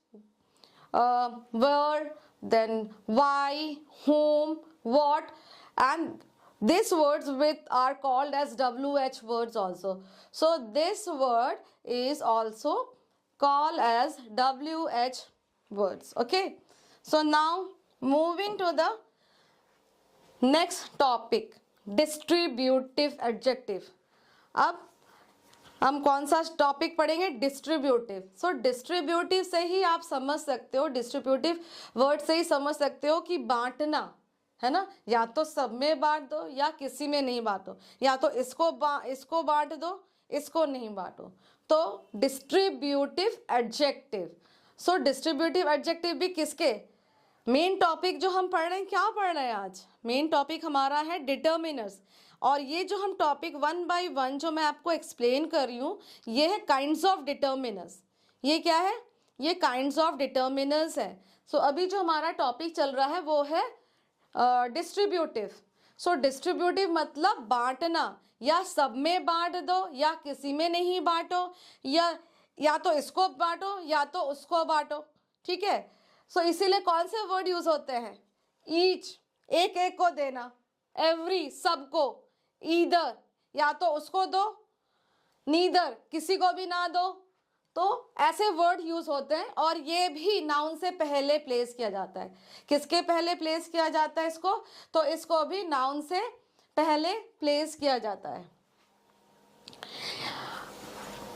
[SPEAKER 1] where, then why, whom, what, and these words with are called as WH words also. So this word is also called as WH words. Okay, so now moving to the next topic, distributive adjective. अब हम कौन सा topic पढ़ेंगे, distributive. सो distributive से ही आप समझ सकते हो, डिस्ट्रीब्यूटिव वर्ड से ही समझ सकते हो कि बांटना है ना, या तो सब में बांट दो या किसी में नहीं बांटो, या तो इसको बांट दो, इसको नहीं बांटो. तो डिस्ट्रीब्यूटिव एडजेक्टिव. सो डिस्ट्रीब्यूटिव एडजेक्टिव भी किसके, मेन टॉपिक जो हम पढ़ रहे हैं, क्या पढ़ रहे हैं आज, मेन टॉपिक हमारा है डिटर्मिनर्स. और ये जो हम टॉपिक वन बाय वन जो मैं आपको एक्सप्लेन कर रही हूँ, ये है काइंड्स ऑफ डिटर्मिनर्स. ये क्या है, ये काइंड्स ऑफ डिटर्मिनर्स है. सो अभी जो हमारा टॉपिक चल रहा है वो है डिस्ट्रीब्यूटिव. सो डिस्ट्रीब्यूटिव मतलब बांटना, या सब में बांट दो या किसी में नहीं बांटो, या तो इसको बांटो या तो उसको बांटो. ठीक है. सो इसीलिए कौन से वर्ड यूज होते हैं, ईच एक एक को देना, एवरी सबको, ईदर या तो उसको दो, नीदर किसी को भी ना दो. तो ऐसे वर्ड यूज होते हैं. और ये भी नाउन से पहले प्लेस किया जाता है. किसके पहले प्लेस किया जाता है इसको, तो इसको भी नाउन से पहले प्लेस किया जाता है.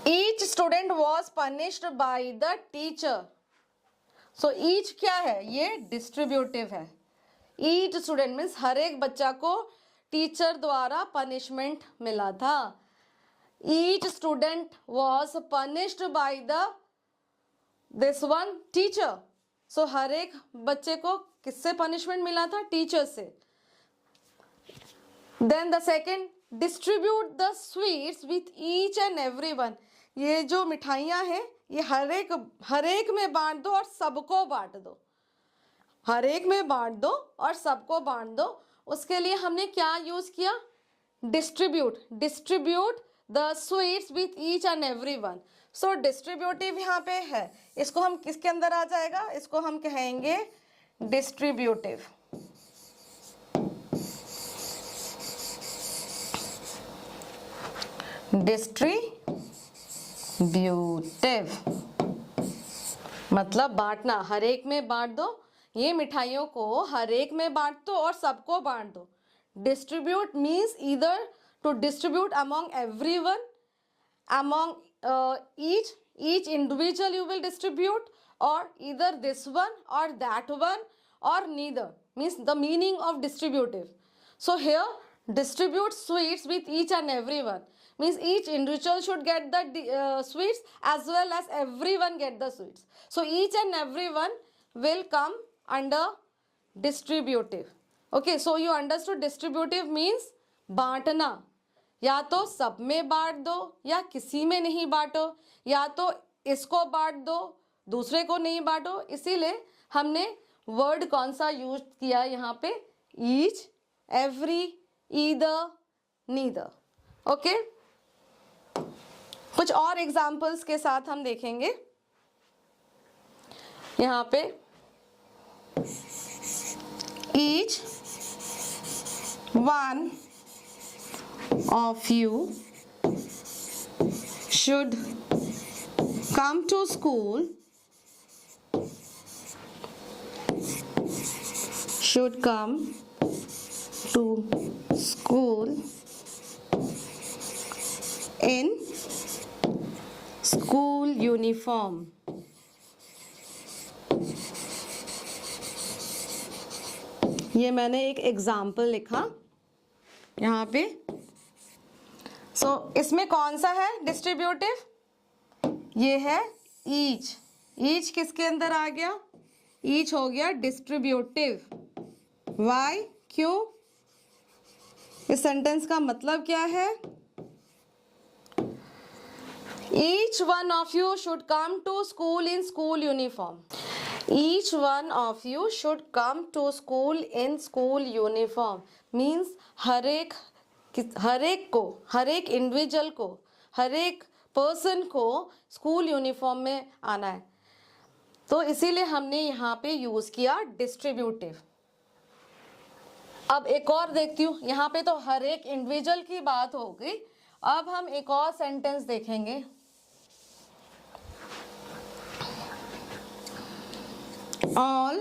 [SPEAKER 1] Each student was punished by the teacher. So each क्या है, ये डिस्ट्रीब्यूटिव है. ईच स्टूडेंट मीन्स हर एक बच्चा को टीचर द्वारा पनिशमेंट मिला था. Each student was punished by the this one teacher. So हर एक बच्चे को किससे पनिशमेंट मिला था, टीचर से. Then the second, distribute the sweets with each and every one. ये जो मिठाइयाँ हैं ये हर एक में बांट दो और सबको बांट दो. हर एक में बांट दो और सबको बांट दो. उसके लिए हमने क्या यूज किया, distribute. Distribute the sweets with each and every one. So distributive यहाँ पे है. इसको हम किसके अंदर आ जाएगा, इसको हम कहेंगे डिस्ट्रीब्यूटिव. डिस्ट्रीब्यूटिव मतलब बांटना, हर एक में बांट दो. ये मिठाइयों को हर एक में बांट दो और सबको बांट दो. Distribute means either to distribute among everyone, among each individual you will distribute, or either this one or that one, or neither, means the meaning of distributive. So here distribute sweets with each and everyone means each individual should get the sweets as well as everyone get the sweets. So each and everyone will come under distributive. Okay, so you understood distributive means बांटना. या तो सब में बांट दो या किसी में नहीं बांटो, या तो इसको बांट दो दूसरे को नहीं बांटो. इसीलिए हमने वर्ड कौन सा यूज किया यहाँ पे, each, every, either, neither. Okay, कुछ और एग्जाम्पल्स के साथ हम देखेंगे. यहाँ पे each one of you should come to school, in school uniform. ये मैंने एक एग्जाम्पल लिखा यहाँ पे. सो इसमें कौन सा है डिस्ट्रीब्यूटिव, ये है ईच. ईच किसके अंदर आ गया, ईच हो गया डिस्ट्रीब्यूटिव. वाई, क्यों, इस सेंटेंस का मतलब क्या है, each one of you should come to school in school uniform. Each one of you should come to school in school uniform means हर एक कि हर एक को, हर एक इंडिविजुअल को, हर एक पर्सन को स्कूल यूनिफॉर्म में आना है। तो इसीलिए हमने यहाँ पे यूज किया डिस्ट्रीब्यूटिव। अब एक और देखती हूँ, यहाँ पे तो हर एक इंडिविजुअल की बात हो गई। अब हम एक और सेंटेंस देखेंगे। all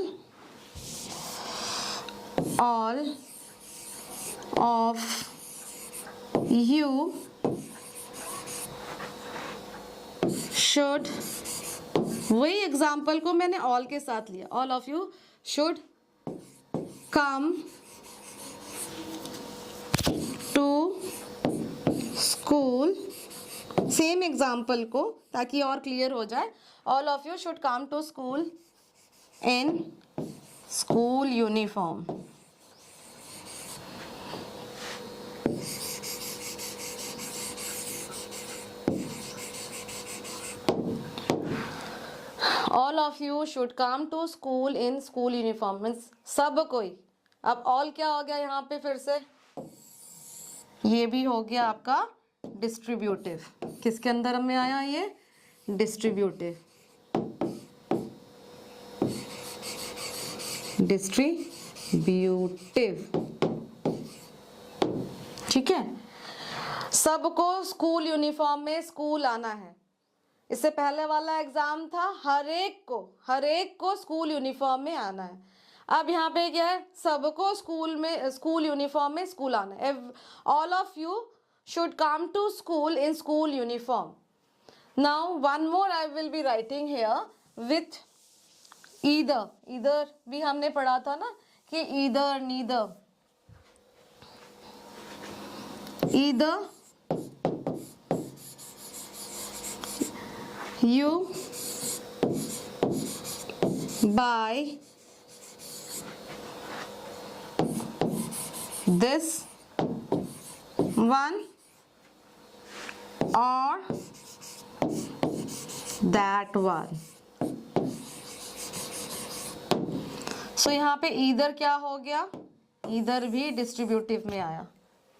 [SPEAKER 1] of you should, वही एग्जाम्पल को मैंने ऑल के साथ लिया, all of you should come to school, same example को ताकि और क्लियर हो जाए। All of you should come to school in school uniform. All of you should come to school in school uniform means सब कोई। अब all क्या हो गया यहाँ पे, फिर से ये भी हो गया आपका डिस्ट्रीब्यूटिव। किसके अंदर में आया ये, डिस्ट्रीब्यूटिव, डिस्ट्रीब्यूटिव। ठीक है, सबको स्कूल यूनिफॉर्म में स्कूल आना है। इससे पहले वाला एग्जाम था हर एक को स्कूल यूनिफॉर्म में आना है। अब यहाँ पे क्या है, सबको स्कूल यूनिफॉर्म में स्कूल आना है। All of you should come to school in school uniform. Now one more I will be writing here with either. Either भी हमने पढ़ा था ना कि either, neither, either you buy this one or that one। So यहाँ पे either क्या हो गया, ईदर भी डिस्ट्रीब्यूटिव में आया।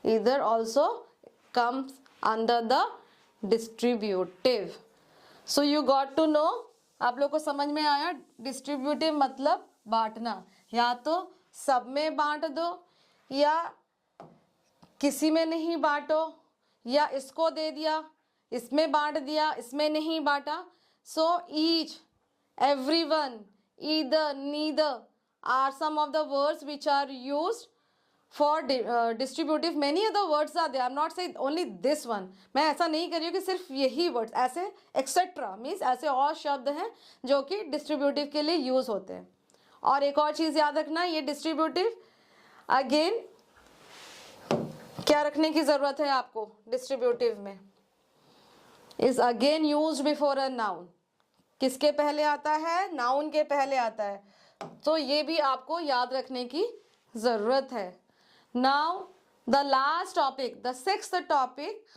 [SPEAKER 1] Either also comes under the distributive. So you got to know, आप लोग को समझ में आया डिस्ट्रीब्यूटिव मतलब बांटना। या तो सब में बांट दो, या किसी में नहीं बांटो, या इसको दे दिया, इसमें बांट दिया, इसमें नहीं बांटा। So each, everyone, either, neither are some of the words which are used for distributive. Many other words are there. I'm not saying only this one. मैं ऐसा नहीं कर रही हूँ कि सिर्फ यही words, ऐसे एक्सेट्रा मीन्स ऐसे और शब्द हैं जो कि डिस्ट्रीब्यूटिव के लिए यूज होते हैं। और एक और चीज याद रखना, ये डिस्ट्रीब्यूटिव अगेन क्या रखने की जरूरत है आपको डिस्ट्रीब्यूटिव में, is again used before a noun. किसके पहले आता है, नाउन के पहले आता है। तो ये भी आपको याद रखने की जरूरत है। Now the last topic, the sixth topic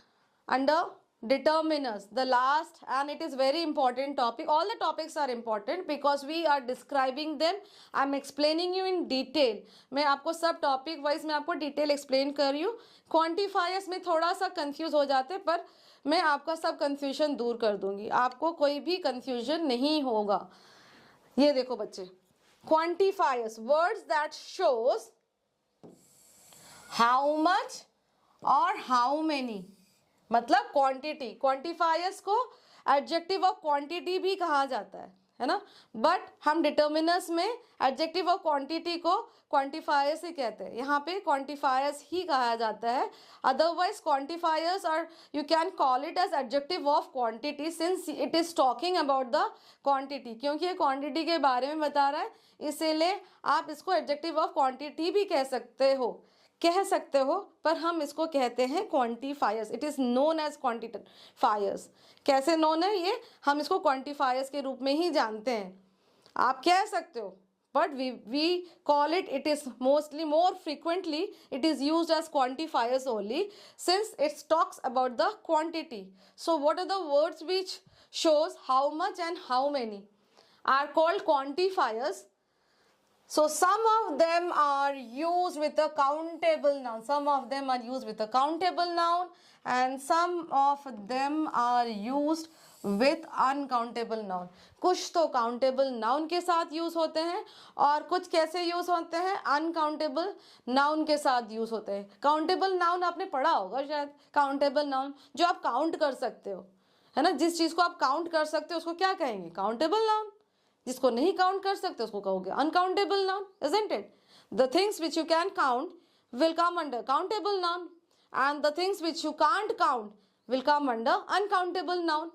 [SPEAKER 1] under determiners, the last, and it is very important topic. All the topics are important because we are describing them. I am explaining you in detail. मैं आपको सब topic wise मैं आपको detail explain कर रही हूँ। Quantifiers में थोड़ा सा confuse हो जाते, पर मैं आपका सब confusion दूर कर दूंगी, आपको कोई भी confusion नहीं होगा। ये देखो बच्चे, quantifiers, words that shows how much और how many, मतलब क्वांटिटी। क्वांटिफायर्स को एडजेक्टिव ऑफ क्वांटिटी भी कहा जाता है ना, बट हम डिटर्मिनर्स में एडजेक्टिव ऑफ क्वांटिटी को क्वांटिफायर्स ही कहते हैं। यहाँ पे क्वांटिफायर्स ही कहा जाता है। अदरवाइज क्वांटिफायर्स और you can call it as adjective of quantity since it is talking about the quantity, क्योंकि ये क्वांटिटी के बारे में बता रहा है, इसीलिए आप इसको एडजेक्टिव ऑफ क्वांटिटी भी कह सकते हो, पर हम इसको कहते हैं quantifiers. It is known as quantifiers. कैसे नोन है ये, हम इसको क्वांटिफायर्स के रूप में ही जानते हैं। आप कह सकते हो, but we call it is mostly more frequently it is used as quantifiers only since it talks about the quantity. So what are the words which shows how much and how many are called quantifiers. So some of them are used with a countable noun. Some of them are used with a countable noun and some of them are used with uncountable noun. कुछ तो countable noun के साथ use होते हैं और कुछ कैसे use होते हैं, uncountable noun के साथ यूज होते हैं. countable noun आपने पढ़ा होगा शायद. countable noun जो आप काउंट कर सकते हो, है ना, जिस चीज को आप काउंट कर सकते हो उसको क्या कहेंगे, countable noun. जिसको नहीं काउंट कर सकते उसको कहोगे uncountable noun, isn't it? The things which you can count will come under countable noun and the things which you can't count will come under uncountable noun.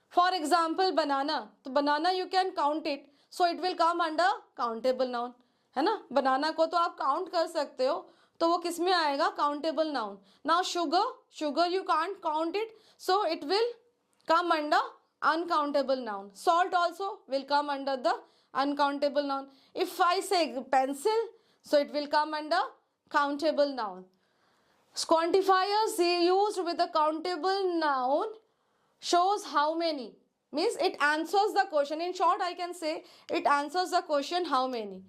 [SPEAKER 1] For example, banana. तो banana you can count it, so it will come under countable noun, है ना. banana को तो आप count कर सकते हो तो वो किस में आएगा, countable noun. Now sugar you can't count it, so it will come under uncountable noun. Salt also will come under the uncountable noun. If I say pencil, so it will come under countable noun. Quantifiers used with a countable noun shows how many, means it answers the question. In short I can say it answers the question how many.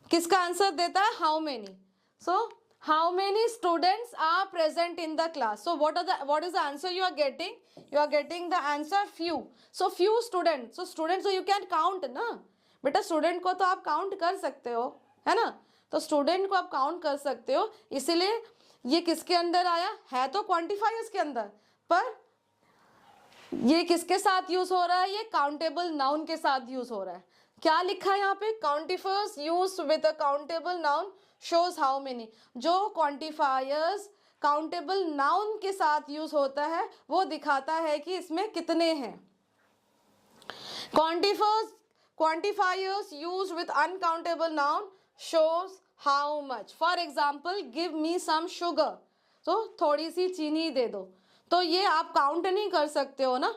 [SPEAKER 1] किसका answer देता है, how many. So how many students are present in the class. So what is the answer you are getting, you are getting the answer few. So few students. So students so you can count ना बेटा, student को तो आप count कर सकते हो, है ना. तो स्टूडेंट को आप काउंट कर सकते हो, इसीलिए ये किसके अंदर आया है, तो क्वांटिफायर्स के अंदर. पर ये किसके साथ यूज हो रहा है, ये काउंटेबल नाउन के साथ यूज हो रहा है. क्या लिखा है यहाँ पे, quantifiers used with a countable noun shows how many. जो क्वांटिफायर्स काउंटेबल नाउन के साथ यूज होता है वो दिखाता है कि इसमें कितने हैं. quantifiers used with uncountable noun shows how much. For example, give me some sugar. तो थोड़ी सी चीनी दे दो, तो ये आप काउंट नहीं कर सकते हो ना.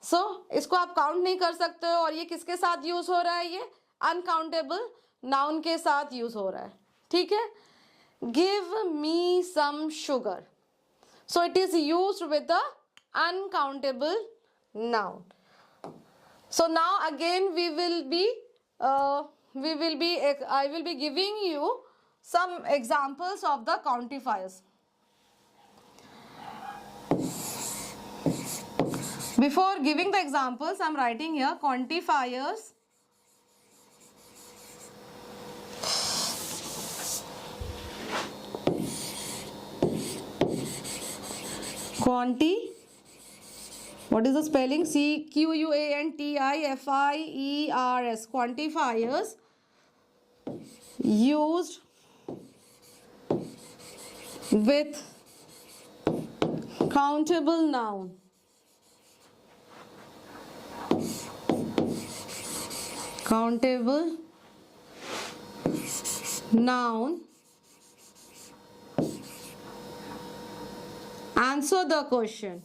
[SPEAKER 1] इसको आप काउंट नहीं कर सकते हो और ये किसके साथ यूज हो रहा है, ये अनकाउंटेबल नाउन के साथ यूज हो रहा है. ठीक है. Give me some sugar, so it is used with the uncountable noun. So now again I will be giving you some examples of the quantifiers. Before giving the examples, I am writing here quantifiers what is the spelling, quantifiers, quantifiers used with countable noun. Countable noun. Answer the question,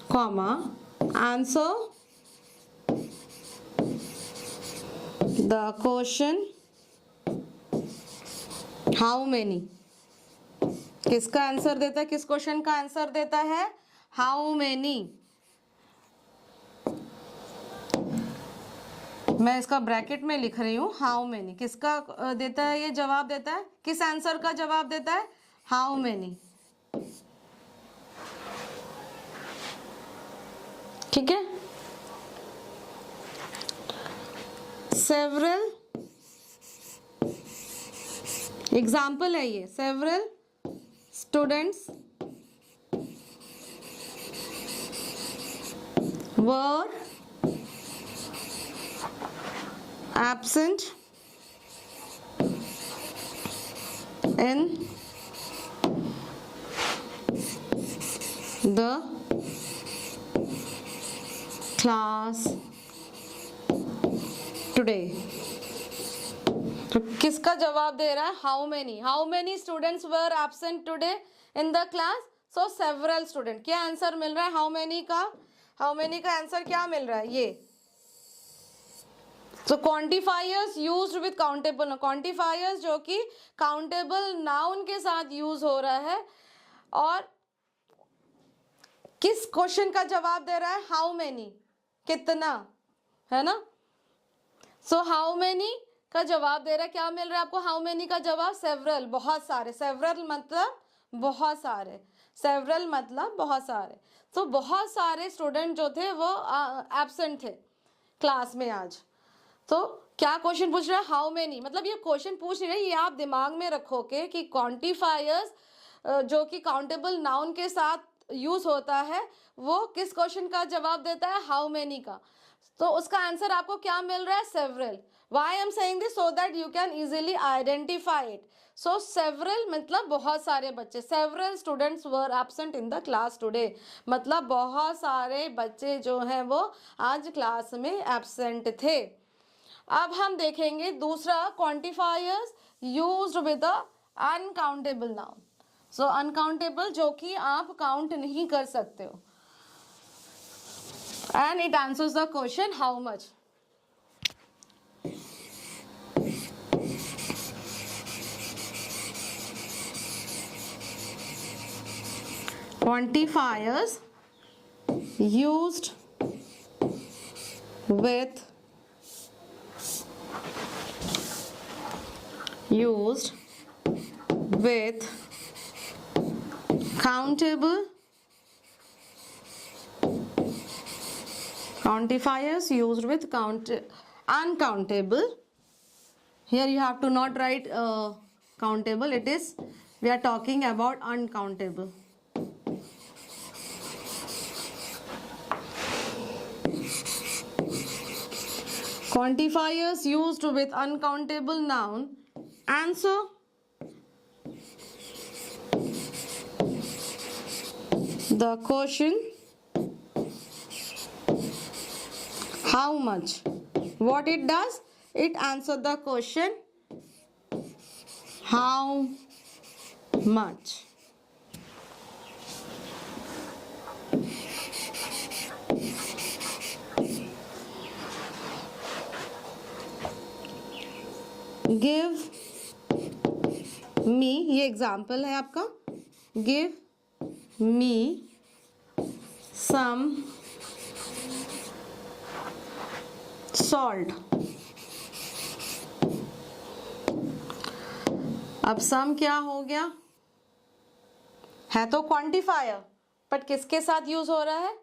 [SPEAKER 1] comma, answer the question how many. किसका answer देता है, किस question का answer देता है, how many. मैं इसका bracket में लिख रही हूँ, how many. किसका देता है, ये जवाब देता है, किस आंसर का जवाब देता है, how many. ठीक है. सेवरल एग्जाम्पल है ये. Several students were absent in the class today. तो किसका जवाब दे रहा है, how many students were absent today in the class. So several student. क्या आंसर मिल रहा है हाउ मेनी का, हाउ मेनी का आंसर क्या मिल रहा है, ये. So quantifiers used with countable, quantifiers जो कि काउंटेबल नाउन के साथ यूज हो रहा है और किस क्वेश्चन का जवाब दे रहा है, हाउ मेनी, कितना, है ना. सो हाउ मेनी का जवाब दे रहा है, क्या मिल रहा है आपको हाउ मेनी का जवाब? सेवरल, बहुत सारे। सेवरल मतलब बहुत सारे, सेवरल मतलब बहुत सारे। तो बहुत सारे स्टूडेंट जो थे वो एब्सेंट थे क्लास में आज। तो क्या क्वेश्चन पूछ रहा है? हाउ मेनी, मतलब ये क्वेश्चन पूछ नहीं रहे, ये आप दिमाग में रखोगे कि क्वांटिफायर्स जो कि काउंटेबल नाउन के साथ यूज होता है वो किस क्वेश्चन का जवाब देता है? हाउ मेनी का। तो उसका आंसर आपको क्या मिल रहा है? Several. Why I am saying this? So that you can easily identify it. So several मतलब बहुत सारे बच्चे। Several students were absent in the class today, मतलब बहुत सारे बच्चे जो हैं वो आज क्लास में एब्सेंट थे। अब हम देखेंगे दूसरा, quantifiers used with a uncountable noun. So uncountable जो कि आप काउंट नहीं कर सकते हो, and it answers the question how much. Quantifiers used with countable, quantifiers used with uncountable. Here you have to not write countable, it is, we are talking about uncountable. Quantifiers used with uncountable noun. Answer. The question how much. What it does? It answers the question how much. Give me, ये example है आपका, give me some salt. अब सम क्या हो गया? है तो quantifier, but किसके साथ यूज हो रहा है?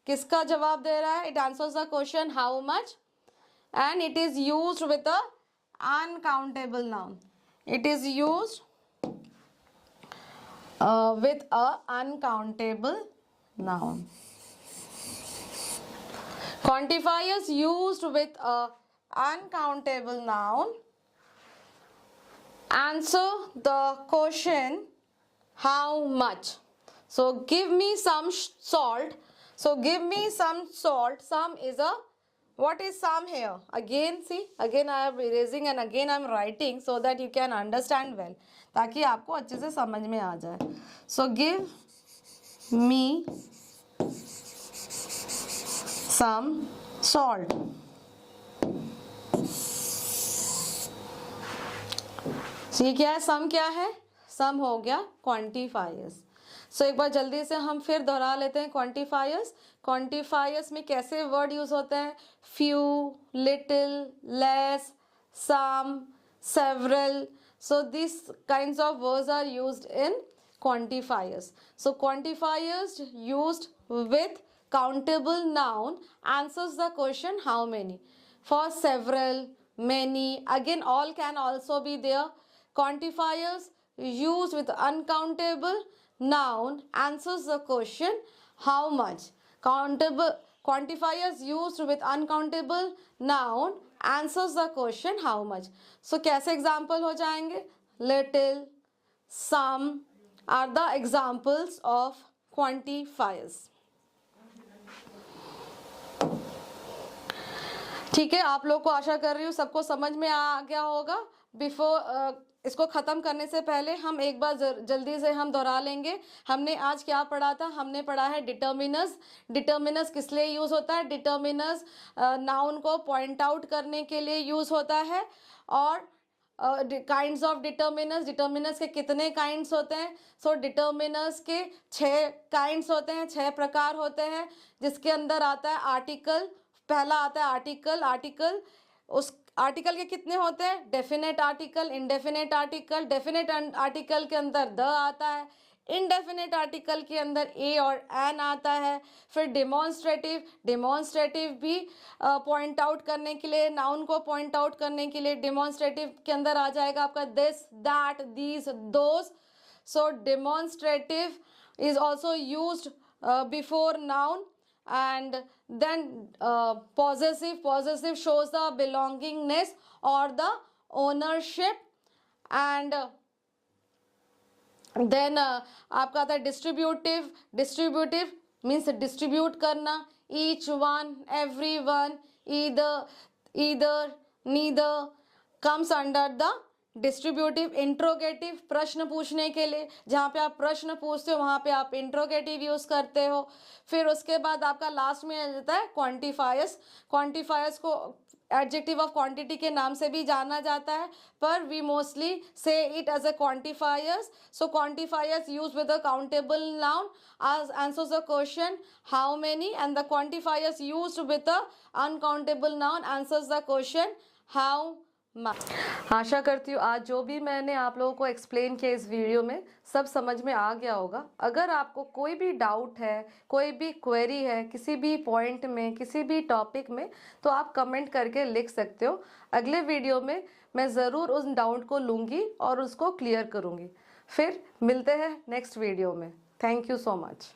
[SPEAKER 1] किसका जवाब दे रहा है? It answers the question how much, and it is used with a uncountable noun. It is used with a uncountable noun. Quantifiers used with a uncountable noun answer the question how much. So give me some salt. So give me some salt. Some is a, what is sum here? Again see, again I am erasing and again I am writing so that you can understand well, ताकि आपको अच्छे से समझ में आ जाए. So give me some salt. So ये क्या है? सम क्या है? सम हो गया क्वांटिफायर्स. सो एक बार जल्दी से हम फिर दोहरा लेते हैं क्वांटिफायर्स. क्वांटिफायर्स में कैसे वर्ड यूज होते हैं? Few, little, less, some, several. So this kinds of words are used in quantifiers. So quantifiers used with countable noun answers the question how many. For several, many, again all can also be there. Quantifiers used with uncountable noun answers the question how much. Countable quantifiers used with uncountable noun answers the question how much. So कैसे example हो जाएंगे? Little, some are the examples of quantifiers. ठीक है, आप लोग को आशा कर रही हूँ सबको समझ में आ गया होगा. बिफोर इसको ख़त्म करने से पहले हम एक बार जल्दी से हम दोहरा लेंगे. हमने आज क्या पढ़ा था? हमने पढ़ा है डिटर्मिनस. डिटर्मिनस किस लिए यूज़ होता है? डिटर्मिनस नाउन को पॉइंट आउट करने के लिए यूज़ होता है. और काइंड्स ऑफ डिटर्मिनस, डिटर्मिनस के कितने काइंड्स होते हैं? सो डिटर्मिनस के 6 काइंड्स होते हैं, 6 प्रकार होते हैं, जिसके अंदर आता है आर्टिकल. पहला आता है आर्टिकल. आर्टिकल उस आर्टिकल के कितने होते हैं? Definite article, indefinite article. Definite article के अंदर द आता है, इनडेफिनेट आर्टिकल के अंदर ए और एन आता है। फिर डिमॉन्स्ट्रेटिव, डिमॉन्स्ट्रेटिव भी पॉइंट आउट करने के लिए, नाउन को पॉइंट आउट करने के लिए डिमॉन्स्ट्रेटिव के अंदर आ जाएगा आपका this, that, these, those. So demonstrative is also used before noun. And then possessive shows the belongingness or the ownership. And then आपका आता है डिस्ट्रीब्यूटिव. डिस्ट्रीब्यूटिव मीन्स डिस्ट्रीब्यूट करना. Each one, every one, either, neither comes under the distributive. Interrogative, प्रश्न पूछने के लिए, जहाँ पे आप प्रश्न पूछते हो वहाँ पे आप इंट्रोगेटिव यूज करते हो. फिर उसके बाद आपका लास्ट में आ जाता है क्वांटिफायर्स. क्वांटिफायर्स को एडजेक्टिव ऑफ क्वांटिटी के नाम से भी जाना जाता है, पर we mostly say it as a quantifiers. So quantifiers use with a countable noun as answers the question how many, and the quantifiers used with a uncountable noun answers the question how much. आशा करती हूँ आज जो भी मैंने आप लोगों को explain किया इस वीडियो में सब समझ में आ गया होगा. अगर आपको कोई भी डाउट है, कोई भी क्वेरी है किसी भी पॉइंट में, किसी भी टॉपिक में, तो आप कमेंट करके लिख सकते हो. अगले वीडियो में मैं ज़रूर उस डाउट को लूँगी और उसको क्लियर करूँगी. फिर मिलते हैं नेक्स्ट वीडियो में. Thank you so much.